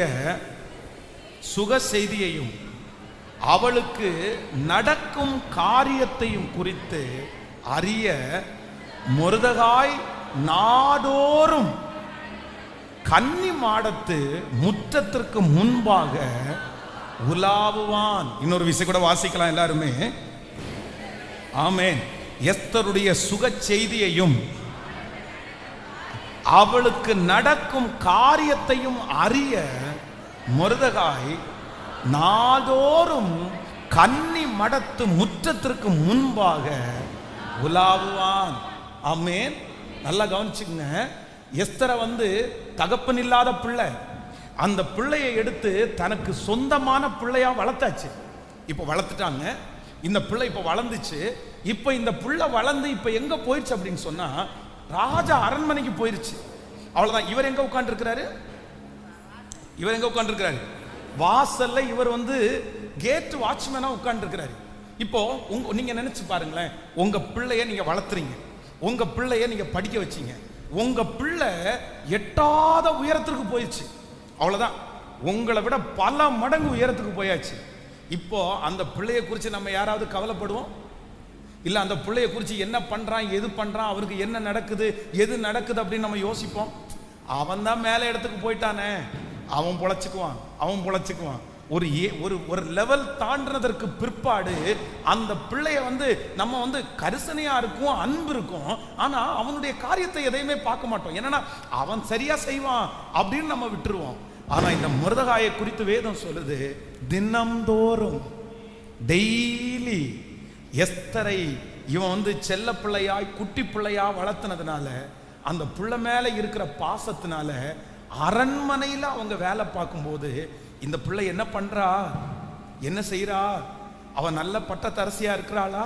சுக செய்தியையும் அவளுக்கு நடக்கும் காரியத்தையும் குறித்து அறிய மொர்தெகாய் நாடோறும் கன்னி மாடத்து முற்றத்திற்கு முன்பாக உலாவுவான். இன்னொரு விஷயம் கூட வாசிக்கலாம் எல்லாருமே. ஆமென். எஸ்தருடைய சுக செய்தியையும் அவளுக்கு நடக்கும் காரியத்தையும் அறிய மொர்தெகாய் நாடோறும் கன்னி மடத்து முற்றத்திற்கு முன்பாக உலாவுவான். ஆமென். நல்லா கவனிச்சுங்க. எஸ்தரை தகப்பன் இல்லாத பிள்ளை, அந்த பிள்ளையை எடுத்து தனக்கு சொந்தமான பிள்ளையா வளர்த்தாச்சு. இப்போ வளர்த்துட்டாங்க. இந்த பிள்ளை இப்போ வளர்ந்துச்சு. இப்போ இந்த பிள்ளை வளர்ந்து இப்போ எங்க போயிடுச்சு அப்படின்னு சொன்னா, ராஜா அரண்மனைக்கு போயிருச்சு. அவ்வளவுதான். இவர் எங்க உட்கார்ந்துருக்கிறாரு? வாசல்ல இவர் கேட் வாட்ச்மேனா உட்கார்ந்துருக்கிறாரு. இப்போ நீங்க நினைச்சு பாருங்களேன், உங்க பிள்ளைய நீங்க வளர்த்துறீங்க, உங்க பிள்ளைய நீங்க படிக்க வச்சீங்க, உங்க பிள்ளை எட்டாத உயரத்திற்கு போயிடுச்சு. அவ்வளவுதான். உங்களை விட பல மடங்கு உயரத்துக்கு போயாச்சு. இப்போ அந்த பிள்ளைய குறித்து நம்ம யாராவது கவலைப்படுவோம்? இல்ல அந்த பிள்ளைய குறித்து என்ன பண்றான், எது பண்றான், அவருக்கு என்ன நடக்குது, எது நடக்குது அப்படின்னு நம்ம யோசிப்போம். அவன் தான் மேலே இடத்துக்கு போயிட்டானே, அவன் பொழைச்சுக்குவான். ஒரு லெவல் தாண்டினதற்கு பிற்பாடு அந்த பிள்ளைய நம்ம கரிசனையா இருக்கும், அன்பு இருக்கும். ஆனா அவனுடைய காரியத்தை எதையுமே பார்க்க மாட்டோம். என்னன்னா அவன் சரியா செய்வான் அப்படின்னு நம்ம விட்டுருவோம். ஆனா இந்த மொர்தெகாயை குறித்து வேதம் சொல்லுது, தினம்தோறும் டெய்லி எஸ்தரை இவன் செல்ல பிள்ளையாய் குட்டி பிள்ளையா வளர்த்தினதுனால, அந்த பிள்ளை மேல இருக்கிற பாசத்தினால அரண்மனையில அவங்க வேலை பார்க்கும்போது இந்த பிள்ளை என்ன பண்றா, என்ன செய்யறா, அவன் நல்ல பட்டத்தரசியா இருக்கிறாளா,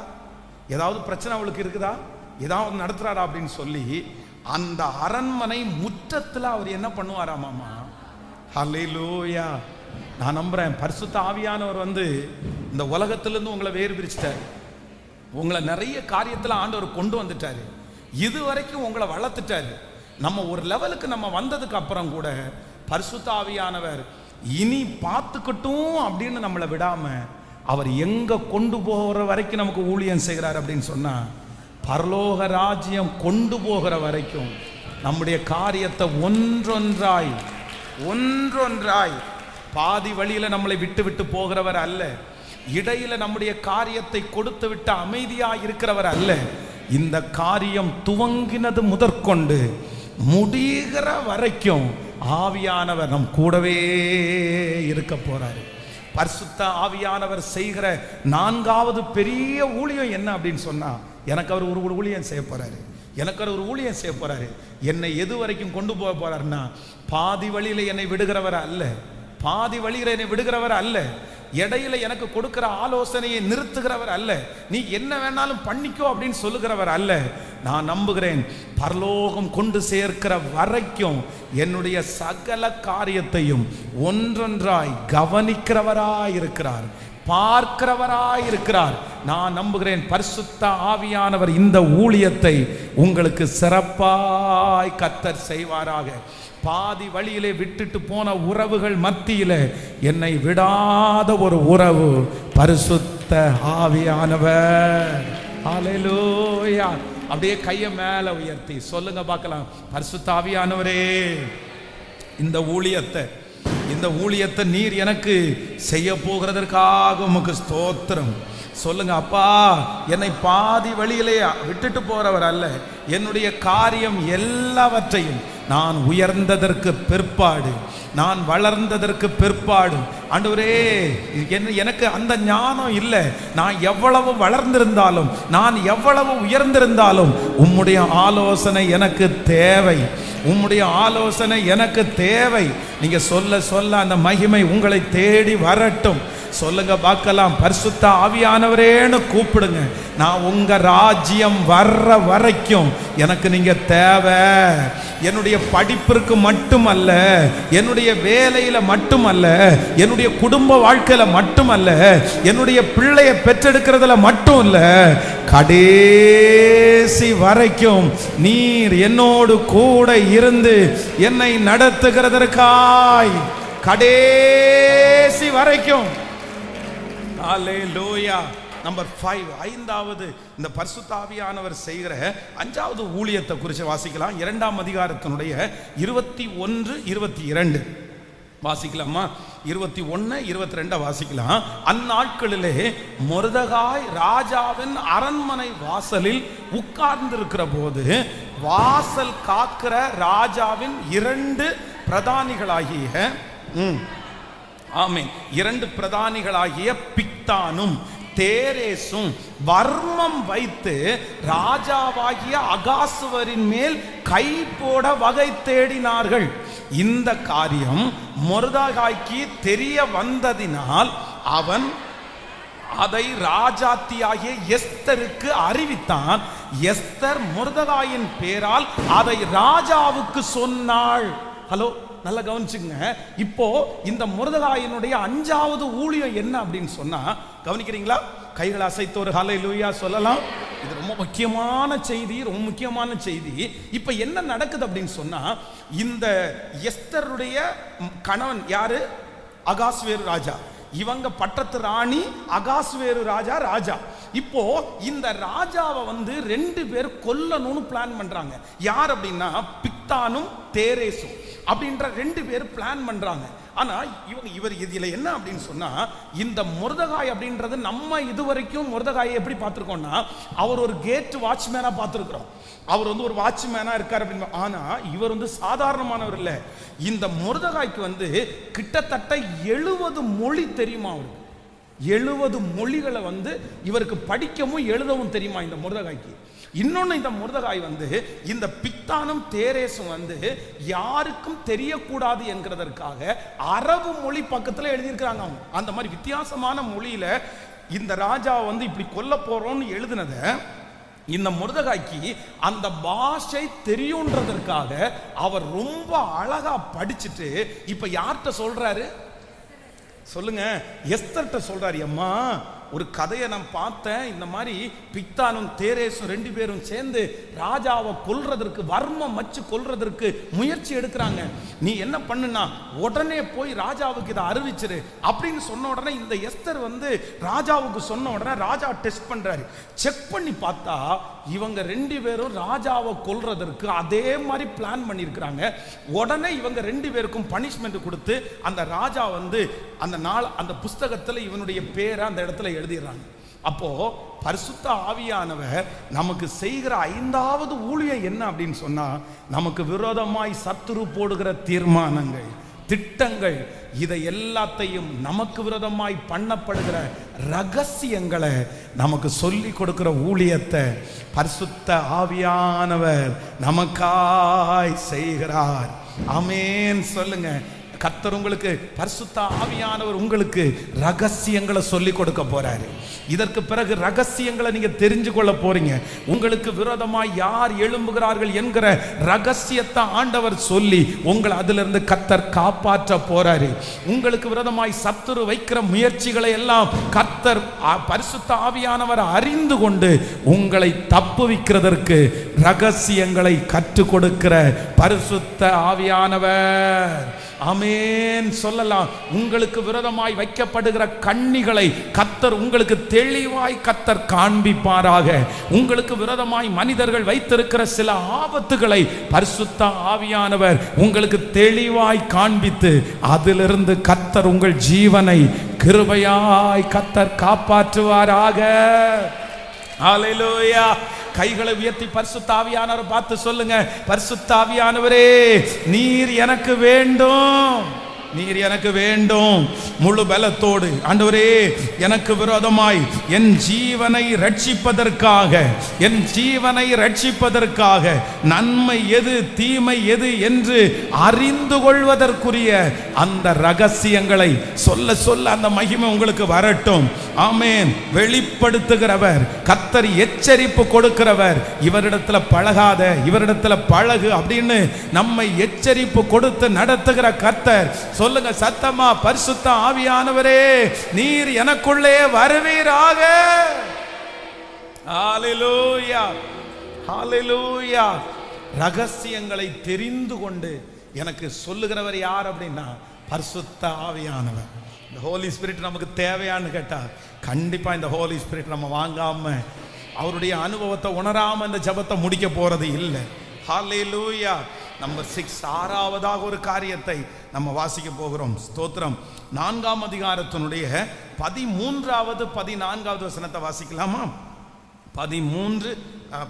ஏதாவது பிரச்சனை அவளுக்கு இருக்குதா, ஏதாவது நடத்துறாரா அப்படின்னு சொல்லி அந்த அரண்மனை முற்றத்துல அவர் என்ன பண்ணுவாராமாமா? ஹல்லேலூயா. நான் நம்புறேன் பரிசுத்த ஆவியானவர் இந்த உலகத்திலிருந்து உங்களை வேறு பிரிச்சுட்டாரு. உங்களை நிறைய காரியத்துல ஆண்டவர் கொண்டு வந்துட்டாரு. இதுவரைக்கும் உங்களை வளர்த்துட்டாரு. நம்ம ஒரு லெவலுக்கு நம்ம வந்ததுக்கு அப்புறம் கூட பரிசுத்த ஆவியானவர் இனி பார்த்துக்கட்டும் அப்படின்னு நம்மளை விடாம அவர் எங்க கொண்டு போகிற வரைக்கும் நமக்கு ஊழியம் செய்கிறார் அப்படின்னு சொன்னா, பரலோக ராஜ்யம் கொண்டு போகிற வரைக்கும் நம்முடைய காரியத்தை ஒன்றொன்றாய் பாதி வழியில நம்மளை விட்டு விட்டு போகிறவர் அல்ல. இடையில நம்முடைய காரியத்தை கொடுத்து விட்டு அமைதியா இருக்கிறவர் அல்ல. இந்த காரியம் துவங்கினது முதற்கொண்டு முடிகிற வரைக்கும் ஆவியானவர் நம் கூடவே இருக்க போறாரு. பரிசுத்த ஆவியானவர் செய்கிற 4வது பெரிய ஊழியம் என்ன அப்படின்னு சொன்னா, எனக்கு அவர் ஒரு ஊழியம் செய்ய போறாரு, எனக்கு அவர் ஒரு ஊழியம் செய்ய போறாரு. என்னை எது வரைக்கும் கொண்டு போக போறாருன்னா, பாதி வழியில என்னை விடுகிறவர் அல்ல, பாதி வழியில என்னை விடுகிறவர் அல்ல, இடையில எனக்கு கொடுக்கிற ஆலோசனையை நிறுத்துகிறவர் அல்ல, நீ என்ன வேணாலும் பண்ணிக்கோ அப்படின்னு சொல்லுகிறவர் அல்ல. நான் நம்புகிறேன், பரலோகம் கொண்டு சேர்க்கிற வரைக்கும் என்னுடைய சகல காரியத்தையும் ஒன்றொன்றாய் கவனிக்கிறவராய் இருக்கிறார், பார்க்கிறவராய் இருக்கிறார். நான் நம்புகிறேன், பரிசுத்த ஆவியானவர் இந்த ஊழியத்தை உங்களுக்கு சிறப்பாய் கர்த்தர் செய்வாராக. பாதி வழியிலே விட்டுட்டு போன உறவுகள் மத்தியில என்னை விடாத ஒரு உறவு பரிசுத்த ஆவியானவர். ஹல்லேலூயா. அப்படியே கையை மேல உயர்த்தி சொல்லுங்க பார்க்கலாம், பரிசுத்த ஆவியானவரே, இந்த ஊழியத்தை நீர் எனக்கு செய்ய போகிறதற்காக உமக்கு ஸ்தோத்திரம். சொல்லுங்க, அப்பா, என்னை பாதி வழியிலே விட்டுட்டு போறவர் அல்ல, என்னுடைய காரியம் எல்லாவற்றையும் நான் உயர்ந்ததற்கு பிற்பாடு, நான் வளர்ந்ததற்கு பிற்பாடு, ஆண்டவரே, எனக்கு அந்த ஞானம் இல்லை, நான் எவ்வளவு வளர்ந்திருந்தாலும், நான் எவ்வளவு உயர்ந்திருந்தாலும் உம்முடைய ஆலோசனை எனக்கு தேவை, உம்முடைய ஆலோசனை எனக்கு தேவை. நீங்க சொல்ல சொல்ல அந்த மகிமை உங்களை தேடி வரட்டும். சொல்லுங்க பார்க்கலாம், பரிசுத்த ஆவியானவரேன்னு கூப்பிடுங்க. நான் உங்க ராஜ்யம் வர்ற வரைக்கும் எனக்கு நீங்க தேவை. என்னுடைய படிப்பிற்கு மட்டுமல்ல, என்னுடைய வேலையில மட்டுமல்ல, என்னுடைய குடும்ப வாழ்க்கையில மட்டுமல்ல, என்னுடைய பிள்ளைய பெற்றெடுக்கிறதுல மட்டும் இல்ல, கடைசி வரைக்கும் நீர் என்னோடு கூட இருந்து என்னை நடத்துகிறதற்காய், கடைசி வரைக்கும். ஹல்லேலூயா. நம்பர் 5, ஐந்தாவது, இந்த பரிசுத்த ஆவியானவர் செய்கிற 5வது ஊழியத்தை குறித்து வாசிக்கலாம். 2ஆம் அதிகாரத்தினுடைய 21, 22 வாசிக்கலாமா? 21, 22 வாசிக்கலாம். அந்நாட்களிலே மொர்தெகாய் ராஜாவின் அரண்மனை வாசலில் உட்கார்ந்திருக்கிற போது, வாசல் காக்கிற ராஜாவின் 2 பிரதானிகளாகிய ஆமென் 2 பிரதானிகளாகிய பிக்தானும் தேரேசும் வர்மம் வைத்து ராஜாவாகிய அகாசுவரின் மேல் கை போட வகை தேடினார்கள். இந்த காரியம் மொர்தெகாய்க்கு தெரிய வந்ததினால் அவன் அதை ராஜாத்தியாகிய எஸ்தருக்கு அறிவித்தான். எஸ்தர் மொர்தெகாயின் பேரால் அதை ராஜாவுக்கு சொன்னாள். ஹலோ, நல்லா கவனிச்சுங்க. இப்போ இந்த மொர்தெகாயினுடைய 5வது ஊழியம் என்ன அப்படின்னு சொன்னா, கவனிக்கிறீங்களா? கைகளை அசைத்து ஒரு ஹல்லேலூயா சொல்லலாம். இது ரொம்ப முக்கியமான செய்தி, ரொம்ப முக்கியமான செய்தி. இப்ப என்ன நடக்குது அப்படின்னு சொன்னா, இந்த எஸ்தருடைய கணவன் யாரு? அகாஸ்வேரு ராஜா. இவங்க பட்டத்து ராணி, அகாஸ்வேரு ராஜா ராஜா. இப்போ இந்த ராஜாவை 2 பேர் கொல்லணும்னு பிளான் பண்றாங்க. யார் அப்படின்னா, பிக்தானும் தேரேசும் அப்படின்ற 2 பேர் பிளான் பண்றாங்க. ஆனா இவர் இதுல என்ன அப்படின்னு சொன்னா, இந்த மொர்தெகாய் அப்படின்றது நம்ம இதுவரைக்கும் மொர்தெகாயை எப்படி பார்த்திருக்கோம்னா, அவர் ஒரு கேட் வாட்ச்மேனா பார்த்திருக்கிறோம். அவர் ஒரு வாட்ச்மேனா இருக்கார் அப்படின்னு. ஆனா இவர் சாதாரணமானவர் இல்ல. இந்த மொர்தெகாய்க்கு கிட்டத்தட்ட 70 மொழி தெரியுமா அவருக்கு. 70 மொழிகளை இவருக்கு படிக்கவும் எழுதவும் தெரியுமா இந்த மொர்தெகாய்க்கு. இன்னொன்னு, இந்த மொர்தெகாய் இந்த பிக்தானும் தேரேசும் யாருக்கும் தெரியக்கூடாது என்கிறதற்காக அரபு மொழி பக்கத்துல எழுதியிருக்கிறாங்க. அவங்க அந்த மாதிரி வித்தியாசமான மொழியில இந்த ராஜா இப்படி கொல்ல போறோம்னு எழுதினத இந்த மொர்தெகாய்க்கு அந்த பாஷை தெரியுன்றதற்காக அவர் ரொம்ப அழகா படிச்சுட்டு இப்ப யார்கிட்ட சொல்றாரு சொல்லுங்க? எஸ்தர்ட்ட சொல்றாரு. அம்மா, ஒரு கதையை நான் பார்த்தேன். இந்த மாதிரி பிக்தானும் தேரேசும் 2 பேரும் சேர்ந்து ராஜாவை கொல்றதற்கு, வர்மம் வச்சு கொல்றதற்கு முயற்சி எடுக்கிறாங்க. நீ என்ன பண்ணுனா, உடனே போய் ராஜாவுக்கு இதை அறிவிச்சிரு அப்படின்னு சொன்ன உடனே இந்த எஸ்தர் ராஜாவுக்கு சொன்ன உடனே ராஜா டெஸ்ட் பண்றாரு. செக் பண்ணி பார்த்தா இவங்க 2 பேரும் ராஜாவை கொல்றதற்கு அதே மாதிரி பிளான் பண்ணியிருக்கிறாங்க. உடனே இவங்க 2 பேருக்கும் பனிஷ்மெண்ட் கொடுத்து அந்த ராஜா அந்த நாள் அந்த புஸ்தகத்துல இவனுடைய பேரை அந்த இடத்துல எழுதிடுறாங்க. அப்போ பரிசுத்த ஆவியானவர் நமக்கு செய்கிற 5வது ஊழியம் என்ன அப்படின்னு சொன்னா, நமக்கு விரோதமாய் சத்துரு போடுகிற தீர்மானங்கள், திட்டங்கள், இதை எல்லாத்தையும் நமக்கு விரோதமாய் பண்ணப்படுகிற ரகசியங்களை நமக்கு சொல்லி கொடுக்கிற ஊழியத்தை பரிசுத்த ஆவியானவர் நமக்காய் செய்கிறார். ஆமென் சொல்லுங்க. கர்த்தர் உங்களுக்கு, பரிசுத்த ஆவியானவர் உங்களுக்கு ரகசியங்களை சொல்லி கொடுக்க போறாரு. இதற்கு பிறகு ரகசியங்களை நீங்க தெரிஞ்சு கொள்ள போறீங்க. உங்களுக்கு விரோதமாய் யார் எழும்புகிறார்கள் என்கிற ரகசியத்தை ஆண்டவர் சொல்லி உங்களை அதிலிருந்து கர்த்தர் காப்பாற்ற போறாரு. உங்களுக்கு விரோதமாய் சத்துரு வைக்கிற முயற்சிகளை எல்லாம் கர்த்தர் பரிசுத்த ஆவியானவர் அறிந்து கொண்டு உங்களை தப்புவிக்கிறதற்கு ரகசியங்களை கற்றுக் கொடுக்கிற பரிசுத்த ஆவியானவர். ஆமென் சொல்லலாம். உங்களுக்கு விரோதமாய் வைக்கப்படுகிற கண்ணிகளை கர்த்தர் உங்களுக்கு தெளிவாய் கர்த்தர் காண்பிப்பாராக. உங்களுக்கு விரோதமாய் மனிதர்கள் வைத்திருக்கிற சில ஆபத்துகளை பரிசுத்த ஆவியானவர் உங்களுக்கு தெளிவாய் காண்பித்து அதிலிருந்து கர்த்தர் உங்கள் ஜீவனை கிருபையாய் கர்த்தர் காப்பாற்றுவாராக. ஹல்லேலூயா. கைகளை உயர்த்தி பரிசுத்த ஆவியானவரை பார்த்து சொல்லுங்க, பரிசுத்த ஆவியானவரே நீர் எனக்கு வேண்டும், நீர் எனக்கு வேண்டும். முழு பலத்தோடு ஆண்டவரே எனக்கு விரோதமாய் என் ஜீவனை ரட்சிப்பதற்காக, என் ஜீவனை ரட்சிப்பதற்காக நன்மை எது தீமை எது என்று அறிந்து கொள்வதற்குரிய அந்த ரகசியங்களை சொல்ல சொல்ல அந்த மகிமை உங்களுக்கு வரட்டும். ஆமென். வெளிப்படுத்துகிறவர் கர்த்தர், எச்சரிப்பு கொடுக்கிறவர். இவரிடத்துல பழகாத, இவரிடத்துல பழகு அப்படின்னு நம்மை எச்சரிப்பு கொடுத்து நடத்துகிற கர்த்தர். சொல்லுங்க சத்தமா, பரிசுத்த ஆவியானவரே நீர் எனக்குள்ளே வருவீராக. ஹல்லேலூயா, ஹல்லேலூயா. ரகசியங்களை தெரிந்து கொண்டு எனக்கு சொல்லுகிறவர் யார் அப்படின்னா பரிசுத்த ஆவியானவர். இந்த ஹோலி ஸ்பிரிட் நமக்கு தேவையான்னு கேட்டா கண்டிப்பா இந்த ஹோலி ஸ்பிரிட் நம்ம வாங்காம, அவருடைய அனுபவத்தை உணராம இந்த ஜபத்தை முடிக்க போறது இல்லை. ஹல்லேலூயா. நம்பர் 6, 6ஆவதாக ஒரு காரியத்தை நம்ம வாசிக்க போகிறோம். ஸ்தோத்திரம். 4ஆம் அதிகாரத்தினுடைய 13வது 14வது வசனத்தை வாசிக்கலாமா? 13,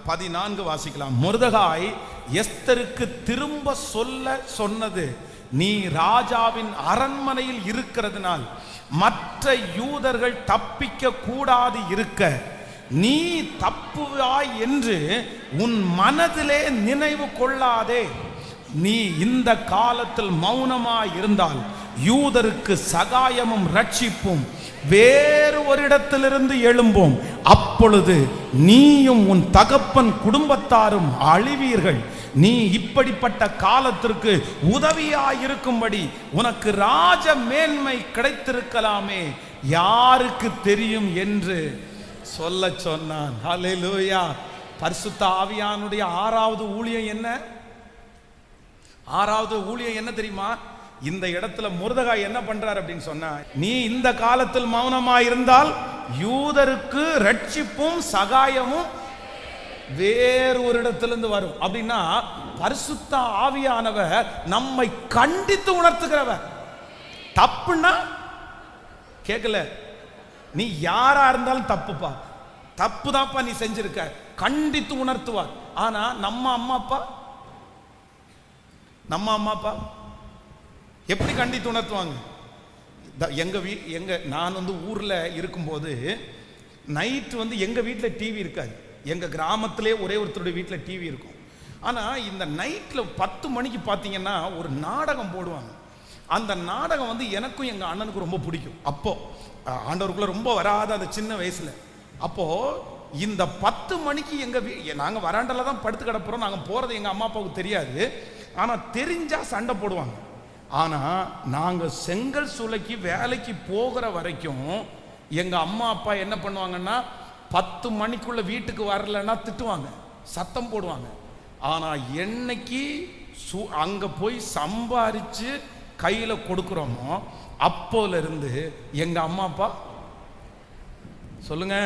14 வாசிக்கலாம். மொர்தெகாய் எஸ்தருக்கு திரும்ப சொல்ல சொன்னது, நீ ராஜாவின் அரண்மனையில் இருக்கிறதுனால் மற்ற யூதர்கள் தப்பிக்க கூடாது இருக்க நீ தப்புவாய் என்று உன் மனதிலே நினைவு கொள்ளாதே. நீ இந்த காலத்தில் மௌனமாய் இருந்தால் யூதருக்கு சகாயமும் ரட்சிப்பும் வேறு ஒரு இடத்திலிருந்து எழும்பும். அப்பொழுது நீயும் உன் தகப்பன் குடும்பத்தாரும் அழிவீர்கள். நீ இப்படிப்பட்ட காலத்திற்கு உதவியாயிருக்கும்படி உனக்கு ராஜ மேன்மை கிடைத்திருக்கலாமே, யாருக்கு தெரியும் என்று சொல்ல சொன்னான். ஹல்லேலூயா. பரிசுத்த ஆவியானுடைய 6வது ஊழியம் என்ன? 6வது ஊழியம் என்ன தெரியுமா? இந்த இடத்துல மொர்தெகாய் என்ன பண்றார் அப்படின்னு சொன்னா, நீ இந்த காலத்தில் மௌனமா இருந்தால் யூதருக்கு ரட்சிப்பும் சகாயமும் வேறு ஒரு இடத்திலிருந்து வரும். அப்படின்னா பரிசுத்த ஆவியானவர் நம்மை கண்டித்து உணர்த்துகிறவர். தப்புன்னா கேட்கல, நீ யாரா இருந்தாலும் தப்புப்பா, தப்புதான்ப்பா நீ செஞ்சிருக்க, கண்டித்து உணர்த்துவார். ஆனா நம்ம அம்மா அப்பா எப்படி கண்டித்து உணர்த்துவாங்க? நான் ஊர்ல இருக்கும்போது நைட்டு எங்க வீட்டில் டிவி இருக்காது. எங்க கிராமத்திலே ஒரே ஒருத்தருடைய வீட்டில் டிவி இருக்கும். ஆனா இந்த நைட்ல 10 மணிக்கு பார்த்தீங்கன்னா ஒரு நாடகம் போடுவாங்க. அந்த நாடகம் எனக்கும் எங்க அண்ணனுக்கு ரொம்ப பிடிக்கும். அப்போ ஆண்டவருக்குள்ள ரொம்ப வராத அந்த சின்ன வயசுல, அப்போ இந்த 10 மணிக்கு நாங்க வராண்டல தான் படுத்து கிடப்புறோம். நாங்க போறது எங்க அம்மா அப்பாவுக்கு தெரியாது. ஆனா தெரிஞ்சா சண்டை போடுவாங்க. ஆனா நாங்க செங்கல் சூளைக்கு வேலைக்கு போகிற வரைக்கும் எங்க அம்மா அப்பா என்ன பண்ணுவாங்கன்னா 10 மணிக்குள்ள வீட்டுக்கு வரலன்னா திட்டுவாங்க, சத்தம் போடுவாங்க. ஆனா என்னைக்கு அங்க போய் சம்பாரிச்சு கையில கொடுக்கிறோமோ அப்போல இருந்து எங்க அம்மா அப்பா சொல்லுங்க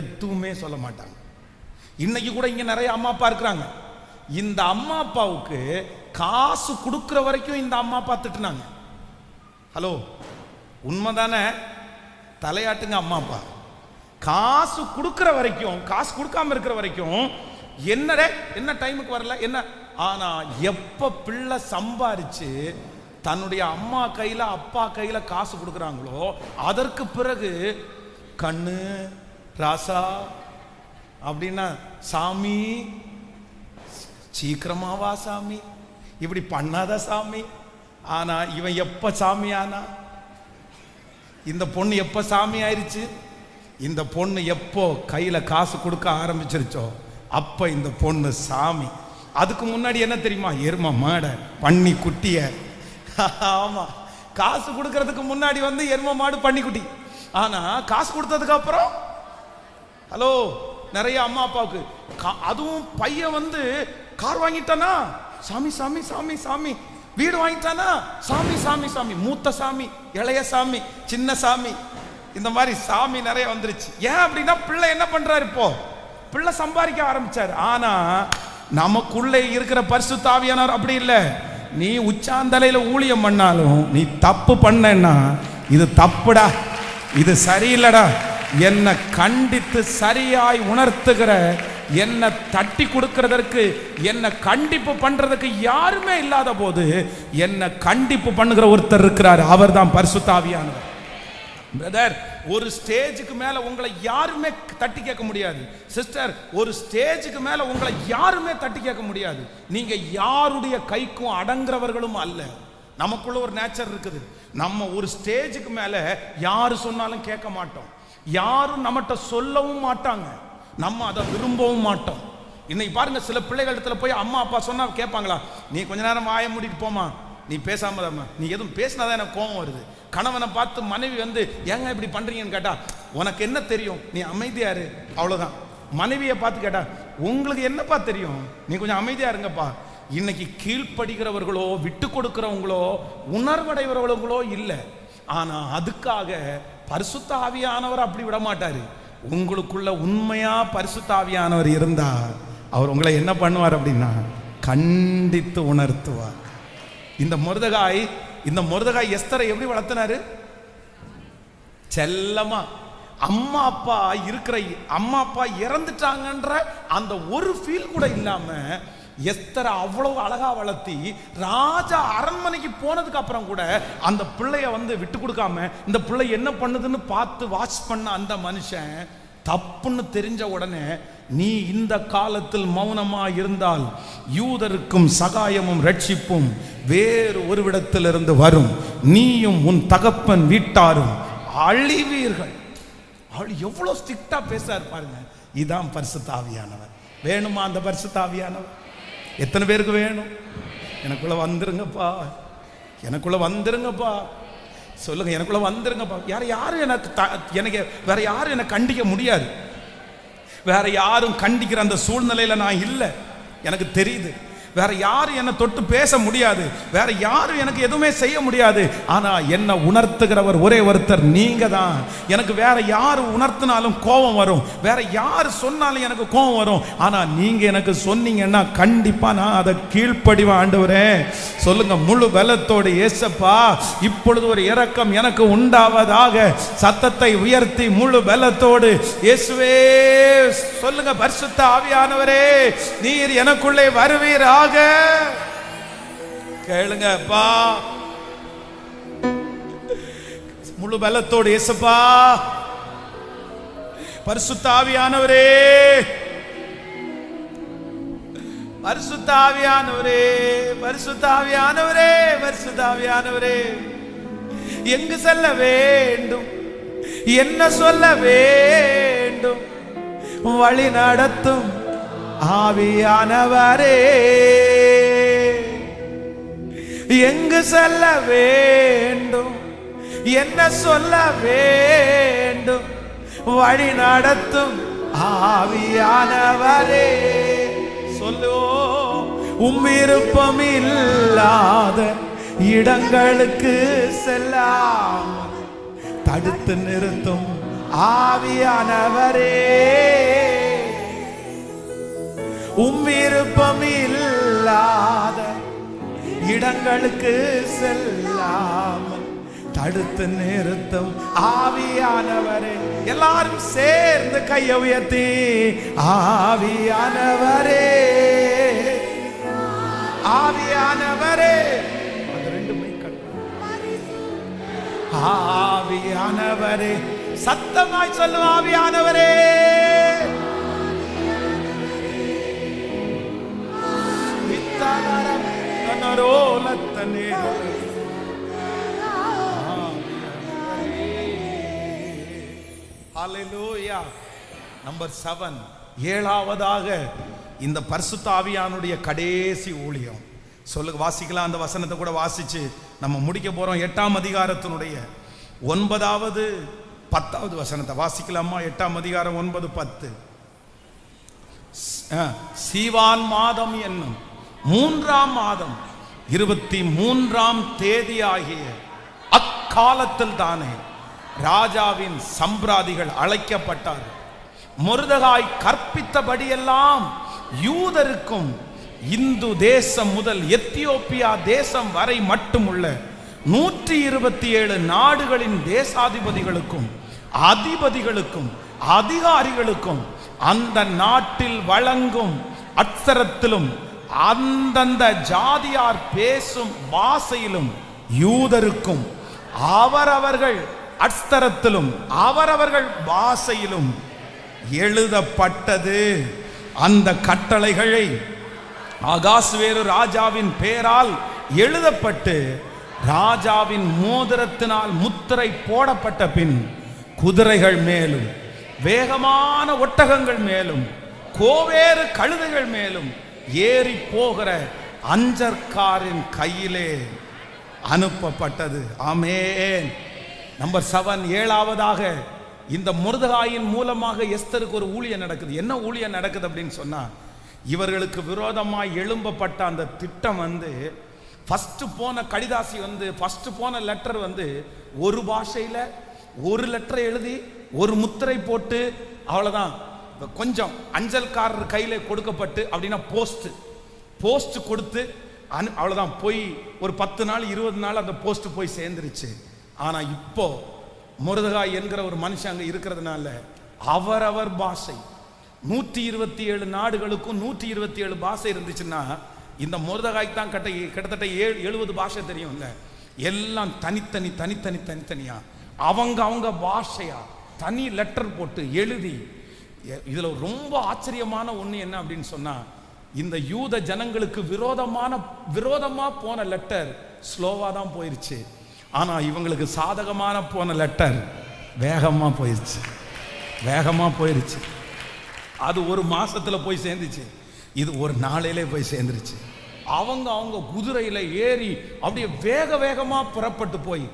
எதுவுமே சொல்ல மாட்டாங்க. இன்னைக்கு கூட இங்க நிறைய அம்மா அப்பா இருக்கிறாங்க. இந்த அம்மா அப்பாவுக்கு காசு கொடுக்கிற வரைக்கும் இந்த அம்மா அப்பா திட்டுனாங்க. ஹலோ, உண்மைதானே? தலையாட்டுங்க அம்மா அப்பா. காசு கொடுக்கிற வரைக்கும், காசு கொடுக்காம இருக்கிற வரைக்கும் என்ன டைமுக்கு வரல என்ன. ஆனா எப்ப பிள்ளை சம்பாரிச்சு தன்னுடைய அம்மா கையில அப்பா கையில காசு கொடுக்குறாங்களோ அதற்கு பிறகு கண்ணு ராசா அப்படின்னா சாமி சீக்கிரமாவா சாமி, இப்படி பண்ணாத சாமி. ஆனா இவன் எப்ப சாமி ஆனா? இந்த பொண்ணு எப்ப சாமி ஆயிருச்சு? இந்த பொண்ணு எப்போ கையில காசு கொடுக்க ஆரம்பிச்சிருச்சோ அப்ப இந்த பொண்ணு சாமி. அதுக்கு முன்னாடி என்ன தெரியுமா? எரும மாடை பன்னி குட்டிய. ஆமா, காசு கொடுக்கறதுக்கு முன்னாடி வந்து எரும மாடு பன்னி குட்டி. ஆனா காசு கொடுத்ததுக்கு அப்புறம் ஹலோ நிறைய அம்மா அப்பாவுக்கு அதுவும் பையன் வந்து கார் வாங்கிட்டானா சாமி சாமி சாமி சாமி, வீடு வாங்கிட்டானா சாமி சாமி சாமி, மூத்த சாமி இளைய சாமி சின்ன சாமி, இந்த மாதிரி சாமி நிறைய வந்துருச்சு. ஏன் அப்படின்னா பிள்ளை என்ன பண்றாரு? இப்போ பிள்ளை சம்பாதிக்க ஆரம்பிச்சாரு. ஆனா நமக்குள்ளே இருக்கிற பரிசுத்த ஆவியானவர் அப்படி இல்லை. நீ உச்சாந்தலையில ஊழியம் பண்ணாலும் நீ தப்பு பண்ணா இது தப்புடா, இது சரியில்லடா, என்னை கண்டித்து சரியாய் உணர்த்துகிற, என்னை தட்டி கொடுக்கிறதற்கு, என்னை கண்டிப்பு பண்றதுக்கு யாருமே இல்லாத போது என்னை கண்டிப்பு பண்ணுகிற ஒருத்தர் இருக்கிறார். அவர் தான் பரிசுத்த ஆவியானவர். பிரதர், ஒரு ஸ்டேஜுக்கு மேல உங்களை யாருமே தட்டி கேட்க முடியாது. சிஸ்டர், ஒரு ஸ்டேஜுக்கு மேல உங்களை யாருமே தட்டி கேட்க முடியாது. நீங்க யாருடைய கைக்கும் அடங்குறவர்களும் அல்ல. நமக்குள்ள ஒரு நேச்சர் இருக்குது. நம்ம ஒரு ஸ்டேஜுக்கு மேல யாரு சொன்னாலும் கேட்க மாட்டோம், யாரும் நம்மகிட்ட சொல்லவும் மாட்டாங்க, நம்ம அதை விரும்பவும் மாட்டோம். இன்னைக்கு பாருங்க, சில பிள்ளைகளிடத்துல போய் அம்மா அப்பா சொன்னா கேட்பாங்களா? நீ கொஞ்ச நேரம் வாயை மூடிட்டு போமா, நீ பேசாம, நீ எதுவும் பேசினாதான் எனக்கு கோபம் வருது. கணவனை பார்த்து மனைவி வந்து ஏங்க இப்படி பண்றீங்கன்னு கேட்டா உனக்கு என்ன தெரியும், நீ அமைதியாரு, அவ்வளவுதான். மனைவியை பார்த்து கேட்டா உங்களுக்கு என்னப்பா தெரியும், நீ கொஞ்சம் அமைதியா இருங்கப்பா. இன்னைக்கு கீழ்ப்படுகிறவர்களோ விட்டு கொடுக்கிறவங்களோ உணர்வடைகிறவர்களோ இல்லை. ஆனா அதுக்காக பரிசுத்த ஆவியானவர் அப்படி விட மாட்டாரு. உங்களுக்குள்ள உண்மையா பரிசுத்த ஆவியானவர் இருந்தா அவர் உங்களை என்ன பண்ணுவார் அப்படின்னா கண்டித்து உணர்த்துவார். இந்த மொர்தெகாய் எஸ்தரை எப்படி வளர்த்தினாரு? செல்லமா. அம்மா அப்பா இறந்துட்டாங்கன்ற அந்த ஒரு ஃபீல் கூட இல்லாம எஸ்தரை அவ்வளவு அழகா வளர்த்தி ராஜா அரண்மனைக்கு போனதுக்கு அப்புறம் கூட அந்த பிள்ளைய வந்து விட்டு கொடுக்காம இந்த பிள்ளை என்ன பண்ணுதுன்னு பார்த்து வாட்ச் பண்ண அந்த மனுஷன் தப்புன்னு தெரிஞ்ச உடனே நீ இந்த காலத்தில் மௌனமா இருந்தால் யூதருக்கும் சகாயமும் ரட்சிப்பும் வேறு ஒரு இடத்திலிருந்து வரும், நீயும் உன் தகப்பன் வீட்டாரும் அழிவீர்கள். எவ்வளவு ஸ்ட்ரிக்டா பேசாரு பாருங்க. இதான் பரிசுத்த ஆவியானவர். வேணுமா அந்த பரிசுத்த ஆவியானவர்? எத்தனை பேருக்கு வேணும்? எனக்குள்ள வந்துருங்கப்பா, எனக்குள்ள வந்துருங்கப்பா, சொல்லுங்க, எனக்குள்ள வந்துருங்கப்பா. யாரும் எனக்கு வேற யாரும் என்னை கண்டிக்க முடியாது. வேற யாரும் கண்டிக்கிற அந்த சூழ்நிலையில நான் இல்லை, எனக்கு தெரியுது. வேற யாரும் என்னை தொட்டு பேச முடியாது, வேற யாரும் எனக்கு எதுவுமே செய்ய முடியாது. ஆனா என்ன உணர்த்துகிறவர் ஒரே ஒருத்தர் நீங்க தான். எனக்கு வேற யாரு உணர்த்தினாலும் கோபம் வரும், வேற யாரு சொன்னாலும் எனக்கு கோபம் வரும். ஆனா நீங்க எனக்கு சொன்னீங்கன்னா கண்டிப்பா நான் அதை கீழ்ப்படிவேன். ஆண்டவரே சொல்லுங்க, முழு பலத்தோடு இயேசப்பா இப்பொழுது ஒரு இரக்கம் எனக்கு உண்டாவதாக சத்தத்தை உயர்த்தி முழு பலத்தோடு இயேசுவே சொல்லுங்க, பரிசுத்த ஆவியானவரே நீர் எனக்குள்ளே வருவீரா. கேளுங்கப்பா, முழு பலத்தோடு இயேசுப்பா, பரிசுத்த ஆவியானவரே, பரிசுத்த ஆவியானவரே, பரிசுத்த ஆவியானவரே, பரிசுத்த ஆவியானவரே, எங்கு செல்ல வேண்டும், என்ன சொல்ல வேண்டும், வழி நடத்தும் ஆவியானவரே, எங்கு செல்ல வேண்டும், என்ன சொல்ல வேண்டும், வழி நடத்தும் ஆவியானவரே. சொல்லோ, விருப்பம் இல்லாத இடங்களுக்கு செல்லாமல் தடுத்து நிறுத்தும் ஆவியானவரே, விருப்பம் இல்லாத இடங்களுக்கு செல்லாமல் தடுத்து நிறுத்தும் ஆவியானவரே. எல்லாரும் சேர்ந்து கையை உயர்த்தி ஆவியானவரே, ஆவியானவரே. அந்த ரெண்டு மைக் ஆவியானவரே, சத்தமாய் சொல்லும் ஆவியானவரே. ஹல்லேலூயா. நம்பர் 7, ஏழாவதாக இந்த பரிசுத்த ஆவியானுடைய கடைசி ஊழியம். சொல்லுங்க, வாசிக்கலாம். அந்த வசனத்தை கூட வாசிச்சு நம்ம முடிக்க போறோம். 8ஆம் அதிகாரத்தினுடைய 9வது 10வது வசனத்தை வாசிக்கலாமா? 8ஆம் அதிகாரம் 9, 10. சீவான் மாதம் என்னும் 3ஆம் மாதம் 23ஆம் தேதி ஆகிய அக்காலத்தில் தானே ராஜாவின் சம்பிராதிகள் அழைக்கப்பட்டார்கள். மொர்தெகாய் கற்பித்தபடியெல்லாம் யூதருக்கும் இந்து தேசம் முதல் எத்தியோப்பியா தேசம் வரை மட்டுமுள்ள 127 நாடுகளின் தேசாதிபதிகளுக்கும் அதிபதிகளுக்கும் அதிகாரிகளுக்கும் அந்த நாட்டில் வழங்கும் அட்சரத்திலும் அந்தந்த ஜாதியார் பேசும் பாஷையிலும் யூதருக்கும் அவரவர்கள் அட்சரத்திலும் அவரவர்கள் பாஷையிலும் எழுதப்பட்டது. அந்த கட்டளைகளை அகாஸ்வேரு ராஜாவின் பெயரால் எழுதப்பட்டு ராஜாவின் மோதிரத்தினால் முத்திரை போடப்பட்ட பின் குதிரைகள் மேலும் வேகமான ஒட்டகங்கள் மேலும் கோவேறு கழுதைகள் மேலும் ஏறி போகிற அஞ்சற்காரின் கையிலே அனுப்பப்பட்டது. ஆமென். நம்பர் 7, ஏழாவதாக இந்த மொர்தெகாயின் மூலமாக எஸ்தருக்கு ஒரு ஊழியம் நடக்குது. என்ன ஊழியம் நடக்குது அப்படின்னு சொன்னா, இவர்களுக்கு விரோதமாய் எழும்பப்பட்ட அந்த திட்டம் ஃபர்ஸ்ட் போன கடிதாசி ஃபர்ஸ்ட் போன லெட்டர் ஒரு பாஷையில ஒரு லெட்டரை எழுதி ஒரு முத்திரை போட்டு அவ்வளவுதான். கொஞ்சம் அஞ்சல்காரர் கையில கொடுக்கப்பட்டு அப்படின்னா போஸ்ட் கொடுத்து அவ்வளவுதான். போய் ஒரு 10 நாள் 20 நாள் அந்த போஸ்ட் போய் சேர்ந்துருச்சு. ஆனா இப்போ மொர்தெகாய் என்கிற ஒரு மனுஷன் அங்க இருக்கிறதுனால அவரவர் பாஷை 127 நாடுகளுக்கும் 127 பாஷை இருந்துச்சுன்னா இந்த மொர்தெகாய் தான் கிட்டத்தட்ட 70 பாஷை தெரியும்ல. எல்லாம் தனித்தனியா அவங்க பாஷையா தனி லெட்டர் போட்டு எழுதி. இதுல ரொம்ப ஆச்சரியமான ஒண்ணு என்ன அப்படின்னு சொன்னா, இந்த யூத ஜனங்களுக்கு விரோதமா போன லெட்டர் ஸ்லோவா தான் போயிருச்சு. ஆனா இவங்களுக்கு சாதகமான போன லெட்டர் வேகமா போயிருச்சு. அது ஒரு மாசத்துல போய் சேர்ந்துச்சு. இது ஒரு நாளையிலே போய் சேர்ந்துருச்சு. அவங்க குதிரையில ஏறி அப்படியே வேகமா புறப்பட்டு போய்,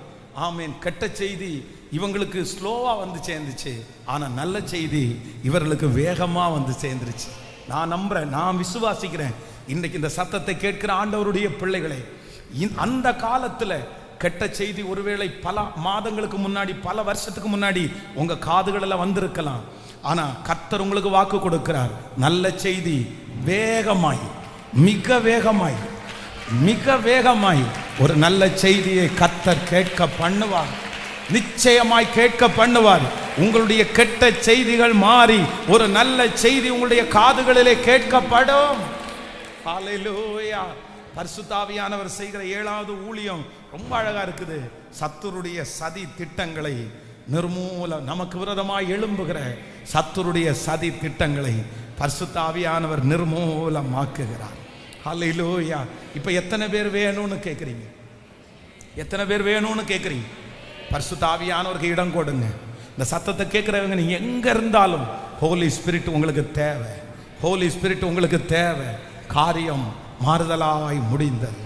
ஆமேன், கெட்ட செய்தி இவங்களுக்கு ஸ்லோவா சேர்ந்துச்சு. ஆனா நல்ல செய்தி இவர்களுக்கு வேகமா சேர்ந்துருச்சு. நான் நம்புறேன், நான் விசுவாசிக்கிறேன். இன்னைக்கு இந்த சத்தத்தை கேட்கிற ஆண்டவருடைய பிள்ளைகளே, அந்த காலத்துல கெட்ட செய்தி ஒருவேளை பல மாதங்களுக்கு முன்னாடி பல வருஷத்துக்கு முன்னாடி உங்க காதுகளில் வந்திருக்கலாம். ஆனா கர்த்தர் உங்களுக்கு வாக்கு கொடுக்கிறார். நல்ல செய்தி மிக வேகமாய் ஒரு நல்ல செய்தியை கர்த்தர் கேட்க பண்ணுவார். நிச்சயமாய் கேட்க பண்ணுவார். உங்களுடைய கெட்ட செய்திகள் மாறி ஒரு நல்ல செய்தி உங்களுடைய காதுகளிலே கேட்கப்படும். ஹல்லேலூயா. பரிசுத்த ஆவியானவர் செய்கிற 7வது ஊழியம் ரொம்ப அழகா இருக்குது. சத்துருடைய சதி திட்டங்களை நமக்கு விரோதமாய் எழும்புகிற சத்துருடைய சதி திட்டங்களை பரிசுத்த ஆவியானவர் நிர்மூலமாக்குகிறார். ஹல்லேலூயா. இப்ப எத்தனை பேர் வேணும்னு கேட்குறீங்க? பரிசுத்த ஆவியானவருக்கு இடம் கொடுங்க. இந்த சத்தத்தை கேட்கிறவங்க நீங்க எங்க இருந்தாலும் ஹோலி ஸ்பிரிட் உங்களுக்கு தேவை. காரியம் மாறுதலாய் முடிந்தது.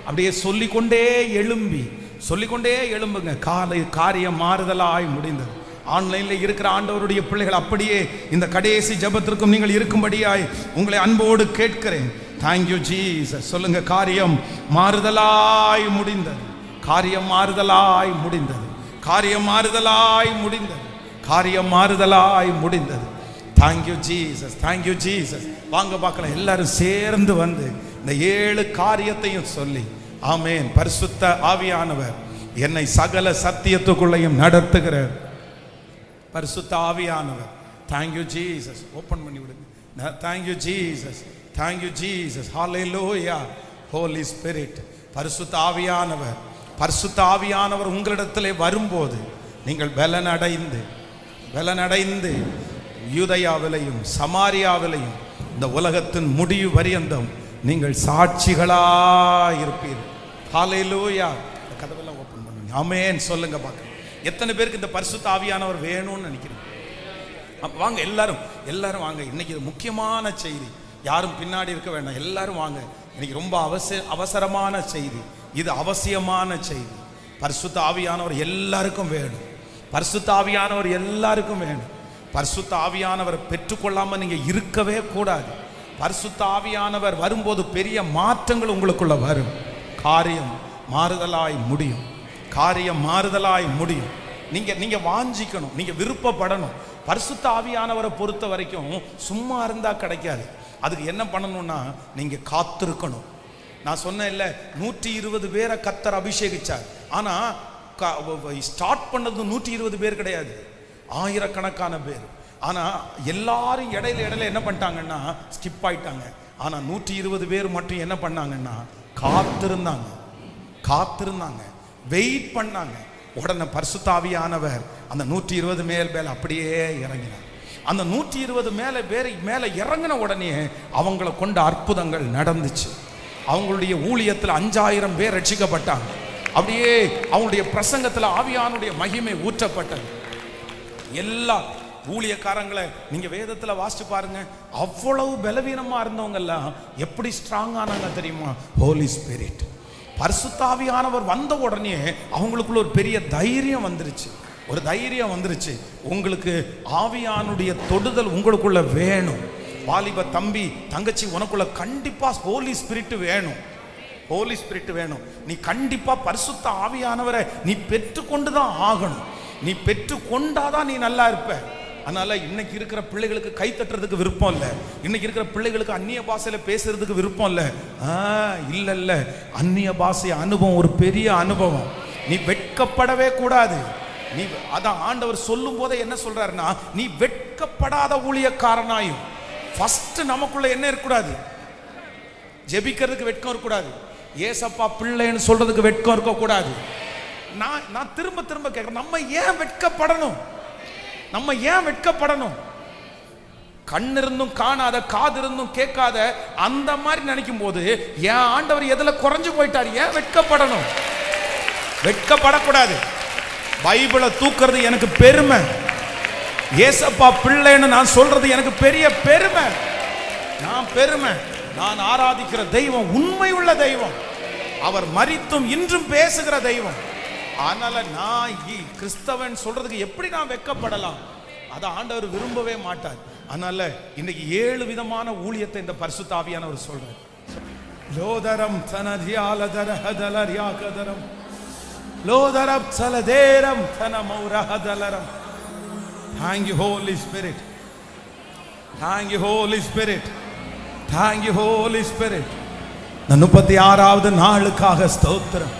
அப்படியே சொல்லிக்கொண்டே எழும்புங்க. காரியம் மாறுதலாய் முடிந்தது. ஆன்லைன்ல இருக்கிற ஆண்டவருடைய பிள்ளைகள் அப்படியே இந்த கடைசி ஜெபத்திற்கும் நீங்கள் இருக்கும்படியாய் உங்களை அன்போடு கேட்கிறேன். Thank you Jesus. சொல்லுங்க, காரியம் மாறுதலாய் முடிந்தது. Thank you Jesus. வாங்க பார்க்கலாம். எல்லாரும் சேர்ந்து இந்த 7 காரியத்தையும் சொல்லி, ஆமென். பரிசுத்த ஆவியானவர் என்னை சகல சத்தியத்துக்குள்ளையும் நடத்துகிற பரிசுத்த ஆவியானவர். Thank you Jesus. ஓபன் பண்ணி விடுங்க. Thank you Jesus. Hallelujah. Holy spirit, பரிசுத்த ஆவியானவர் பரிசுத்த ஆவியானவர் உங்களிடத்திலே வரும்போது நீங்கள் பலனடைந்து யூதயாவிலையும் சமாரியாவிலையும் இந்த உலகத்தின் முடிவு பரியந்தம் நீங்கள் சாட்சிகளாயிருப்பீர்கள். ஹல்லேலூயா. கதவெல்லாம் ஓபன் பண்ணுங்க. ஆமென் சொல்லுங்க பார்க்க. எத்தனை பேருக்கு இந்த பரிசுத்த ஆவியானவர் வேணும்னு நினைக்கிறீங்க? வாங்க எல்லாரும் வாங்க. இன்னைக்கு இது முக்கியமான செய்தி. யாரும் பின்னாடி இருக்க வேண்டாம், எல்லாரும் வாங்க. இன்னைக்கு ரொம்ப அவசரமான செய்தி, இது அவசியமான செய்தி. பரிசுத்த ஆவியானவர் எல்லாருக்கும் வேணும். பரிசுத்த ஆவியானவர் எல்லாருக்கும் வேணும். பரிசுத்த ஆவியானவர் பெற்றுக்கொள்ளாம நீங்க இருக்கவே கூடாது. பரிசுத்த ஆவியானவர் வரும்போது பெரிய மாற்றங்கள் உங்களுக்குள்ள வரும். காரியம் மாறுதலாய் முடியும். நீங்க வாஞ்சிக்கணும், நீங்க விருப்பப்படணும். பரிசுத்த ஆவியானவரை பொறுத்த வரைக்கும் சும்மா இருந்தா கிடைக்காது. அதுக்கு என்ன பண்ணணும்னா நீங்க காத்திருக்கணும். நான் சொன்னேன்ல, 120 பேரை கர்த்தர் அபிஷேகிச்சார். ஆனா ஸ்டார்ட் பண்ணது 120 பேர் கிடையாது, ஆயிரக்கணக்கான பேர். ஆனா எல்லாரும் இடையில என்ன பண்ணிட்டாங்கன்னா ஸ்கிப் ஆயிட்டாங்க. ஆனா 120 பேர் மட்டும் என்ன பண்ணாங்கன்னா காத்திருந்தாங்க, வெயிட் பண்ணாங்க. உடனே பரிசுத்த ஆவியானவர் அந்த 120 மேல அப்படியே இறங்கினார். அந்த 120 மேல இறங்கின உடனே அவங்கள கொண்ட அற்புதங்கள் நடந்துச்சு. அவங்களுடைய ஊழியத்தில் 5000 பேர் ரட்சிக்கப்பட்டாங்க. அப்படியே அவங்களுடைய பிரசங்கத்தில் ஆவியானுடைய மகிமை ஊற்றப்பட்டது. எல்லா ஊழியக்காரங்களை நீங்க வேதத்துல வாசிச்சு பாருங்க. அவ்வளவு பலவீனமா இருந்தவங்க எல்லாம் எப்படி ஸ்ட்ராங் ஆனாங்க தெரியுமா? ஹோலி ஸ்பிரிட், பரிசுத்த ஆவியானவர் வந்த உடனே அவங்களுக்குள்ள ஒரு பெரிய தைரியம் வந்துருச்சு. உங்களுக்கு ஆவியானுடைய தொடுதல் உங்களுக்குள்ள வேணும். வாலிப தம்பி தங்கச்சி, உனக்குள்ள கண்டிப்பா ஹோலி ஸ்பிரிட் வேணும். நீ கண்டிப்பா பரிசுத்த ஆவியானவரை நீ பெற்றுக்கொண்டுதான் ஆகணும். நீ பெற்றுக்கொண்டாதான் நீ நல்லா இருப்ப. அதனால இன்னைக்கு இருக்கிற பிள்ளைகளுக்கு கை தட்டுறதுக்கு விருப்பம் இல்லை. இன்னைக்கு இருக்கிற பிள்ளைகளுக்கு அந்நிய பாஷையில பேசுறதுக்கு விருப்பம் இல்லை. இல்ல, அந்நிய பாஷை அனுபவம் ஒரு பெரிய அனுபவம். நீ வெட்கப்படவே கூடாது. நீ அதான் ஆண்டவர் சொல்லும் போதே என்ன சொல்றாருன்னா, நீ வெட்கப்படாத ஊழியக்காரனாயும். ஃபர்ஸ்ட் நமக்குள்ள என்ன இருக்கக்கூடாது? ஜெபிக்கிறதுக்கு வெட்கம் இருக்கக்கூடாது. ஏசப்பா பிள்ளைன்னு சொல்றதுக்கு வெட்கம் இருக்கக்கூடாது. நான் திரும்ப கேட்கிறேன், நம்ம ஏன் வெட்கப்படணும்? கண் இருந்தும் காணாத, காது இருந்தும் கேட்காத, அந்த மாதிரி நினைக்கும் போது ஏன் ஆண்டவர் எதுல குறைஞ்சு போயிட்டார்? ஏன் வெட்கப்படணும்? வெட்கப்படக்கூடாது. பைபிளை தூக்குறது எனக்கு பெருமை. ஏசப்பா பிள்ளைன்னு நான் சொல்றது எனக்கு பெரிய பெருமை. நான் ஆராதிக்கிற தெய்வம் உண்மை உள்ள தெய்வம். அவர் மரித்தும் இன்றும் பேசுகிற தெய்வம். அதனால நான் கிறிஸ்தவன் சொல்றதுக்கு எப்படி நான் வெட்கப்படலாம்? அதை ஆண்டவர் விரும்பவே மாட்டார். அதனால இன்னைக்கு 7 விதமான ஊழியத்தை இந்த பரிசுத்த ஆவியானவர் சொல்றார். லோதரம் தனதியாலதரஹதலரியாகதரம் லோதரம் சலதேரம் தனமௌரஹதலரம். Thank you Holy Spirit. Thank you Holy Spirit. Thank you Holy Spirit. 36வது நாளுக்காக ஸ்தோத்திரம்.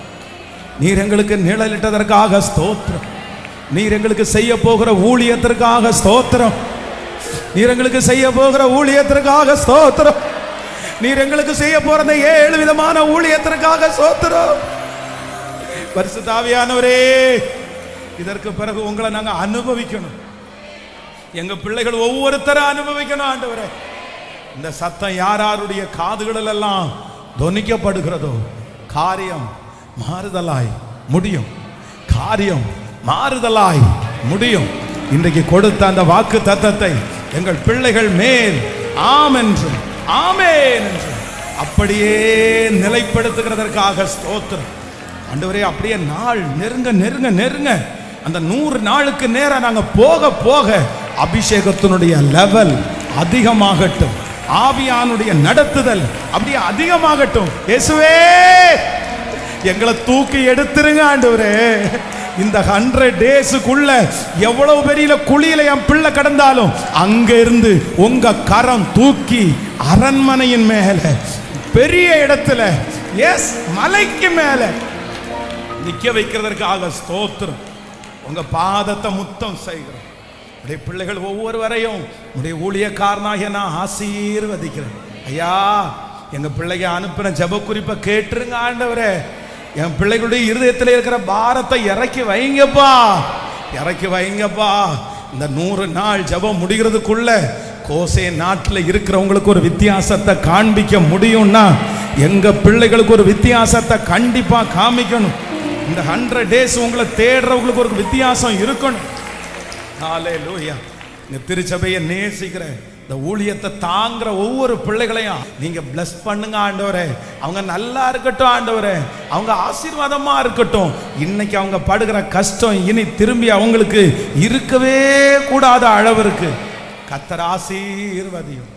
நீர் எங்களுக்கு நிழலிட்டதற்காக ஸ்தோத்திரம். நீர் எங்களுக்கு செய்ய போகிற ஊழியத்திற்காக ஸ்தோத்திரம். நீர் எங்களுக்கு செய்ய போகிற ஊழியத்திற்காக ஸ்தோத்திரம். நீர் எங்களுக்கு செய்ய போற 7 விதமான ஊழியத்திற்காக ஸ்தோத்திரம். பரிசுத்த ஆவியானவரே, இதற்கு பிறகு உங்களை நாங்க அனுபவிக்கணும். எங்க பிள்ளைகள் ஒவ்வொருத்தரும் அனுபவிக்கணும் ஆண்டவரே. இந்த சத்தம் யாருடைய காதுகளில் எல்லாம் தொனிக்கப்படுகிறதோ காரியம் மாறுதலாய் முடியும். இன்றைக்கு கொடுத்த அந்த வாக்கு தத்தத்தை எங்கள் பிள்ளைகள் மேல் ஆம் என்றும் ஆமென் என்றும் அப்படியே நிலைப்படுத்துகிறதற்காக ஸ்தோத்திரம் ஆண்டவரே. அப்படியே நாள் நெருங்க அந்த 100 நாளுக்கு நேரம் நாங்க போக அபிஷேகத்தினுடைய லெவல் அதிகமாகட்டும். ஆவியானுடைய நடத்துதல் அப்படியே அதிகமாகட்டும். இயேசுவே, எங்களை தூக்கி எடுத்துருங்க ஆண்டவரே. இந்த 100 டேஸுக்குள்ள எவ்வளவு பெரிய குழியில என் பிள்ளை கடந்தாலும் அங்க இருந்து உங்க கரம் தூக்கி அரண்மனையின் மேல, பெரிய இடத்துல, மலைக்கு மேல நிக்க வைக்கிறதற்காக ஸ்தோத்திரம். உங்க பாதத்தை முத்தம் செய்கிறோம். உடைய பிள்ளைகள் ஒவ்வொருவரையும் உடைய ஊழியக்காரனாக நான் ஆசீர்வதிக்கிறேன். ஐயா, எங்க பிள்ளைங்க அனுப்பின ஜெப குறிப்பை கேட்டுருங்க ஆண்டவரே. என் பிள்ளைகளுடைய இருதயத்தில் இருக்கிற பாரத்தை இறக்கி வைங்கப்பா, இறக்கி வைங்கப்பா. இந்த 100 நாள் ஜெபம் முடிகிறதுக்குள்ள கோசே நாட்டில் இருக்கிறவங்களுக்கு ஒரு வித்தியாசத்தை காண்பிக்க முடியும்னா எங்க பிள்ளைகளுக்கு ஒரு வித்தியாசத்தை கண்டிப்பா காமிக்கணும். இந்த 100 days உங்களை தேடுறவங்களுக்கு ஒரு வித்தியாசம் இருக்கணும். ஹல்லேலூயா. இந்த திருச்சபையை நேசிக்கிற இந்த ஊழியத்தை தாங்குற ஒவ்வொரு பிள்ளைகளையும் நீங்க பிளஸ் பண்ணுங்க ஆண்டவரே. அவங்க நல்லா இருக்கட்டும் ஆண்டவரே, அவங்க ஆசீர்வாதமா இருக்கட்டும். இன்னைக்கு அவங்க படுகிற கஷ்டம் இனி திரும்பி அவங்களுக்கு இருக்கவே கூடாத அளவிற்கு கர்த்தர் ஆசீர்வதியும்.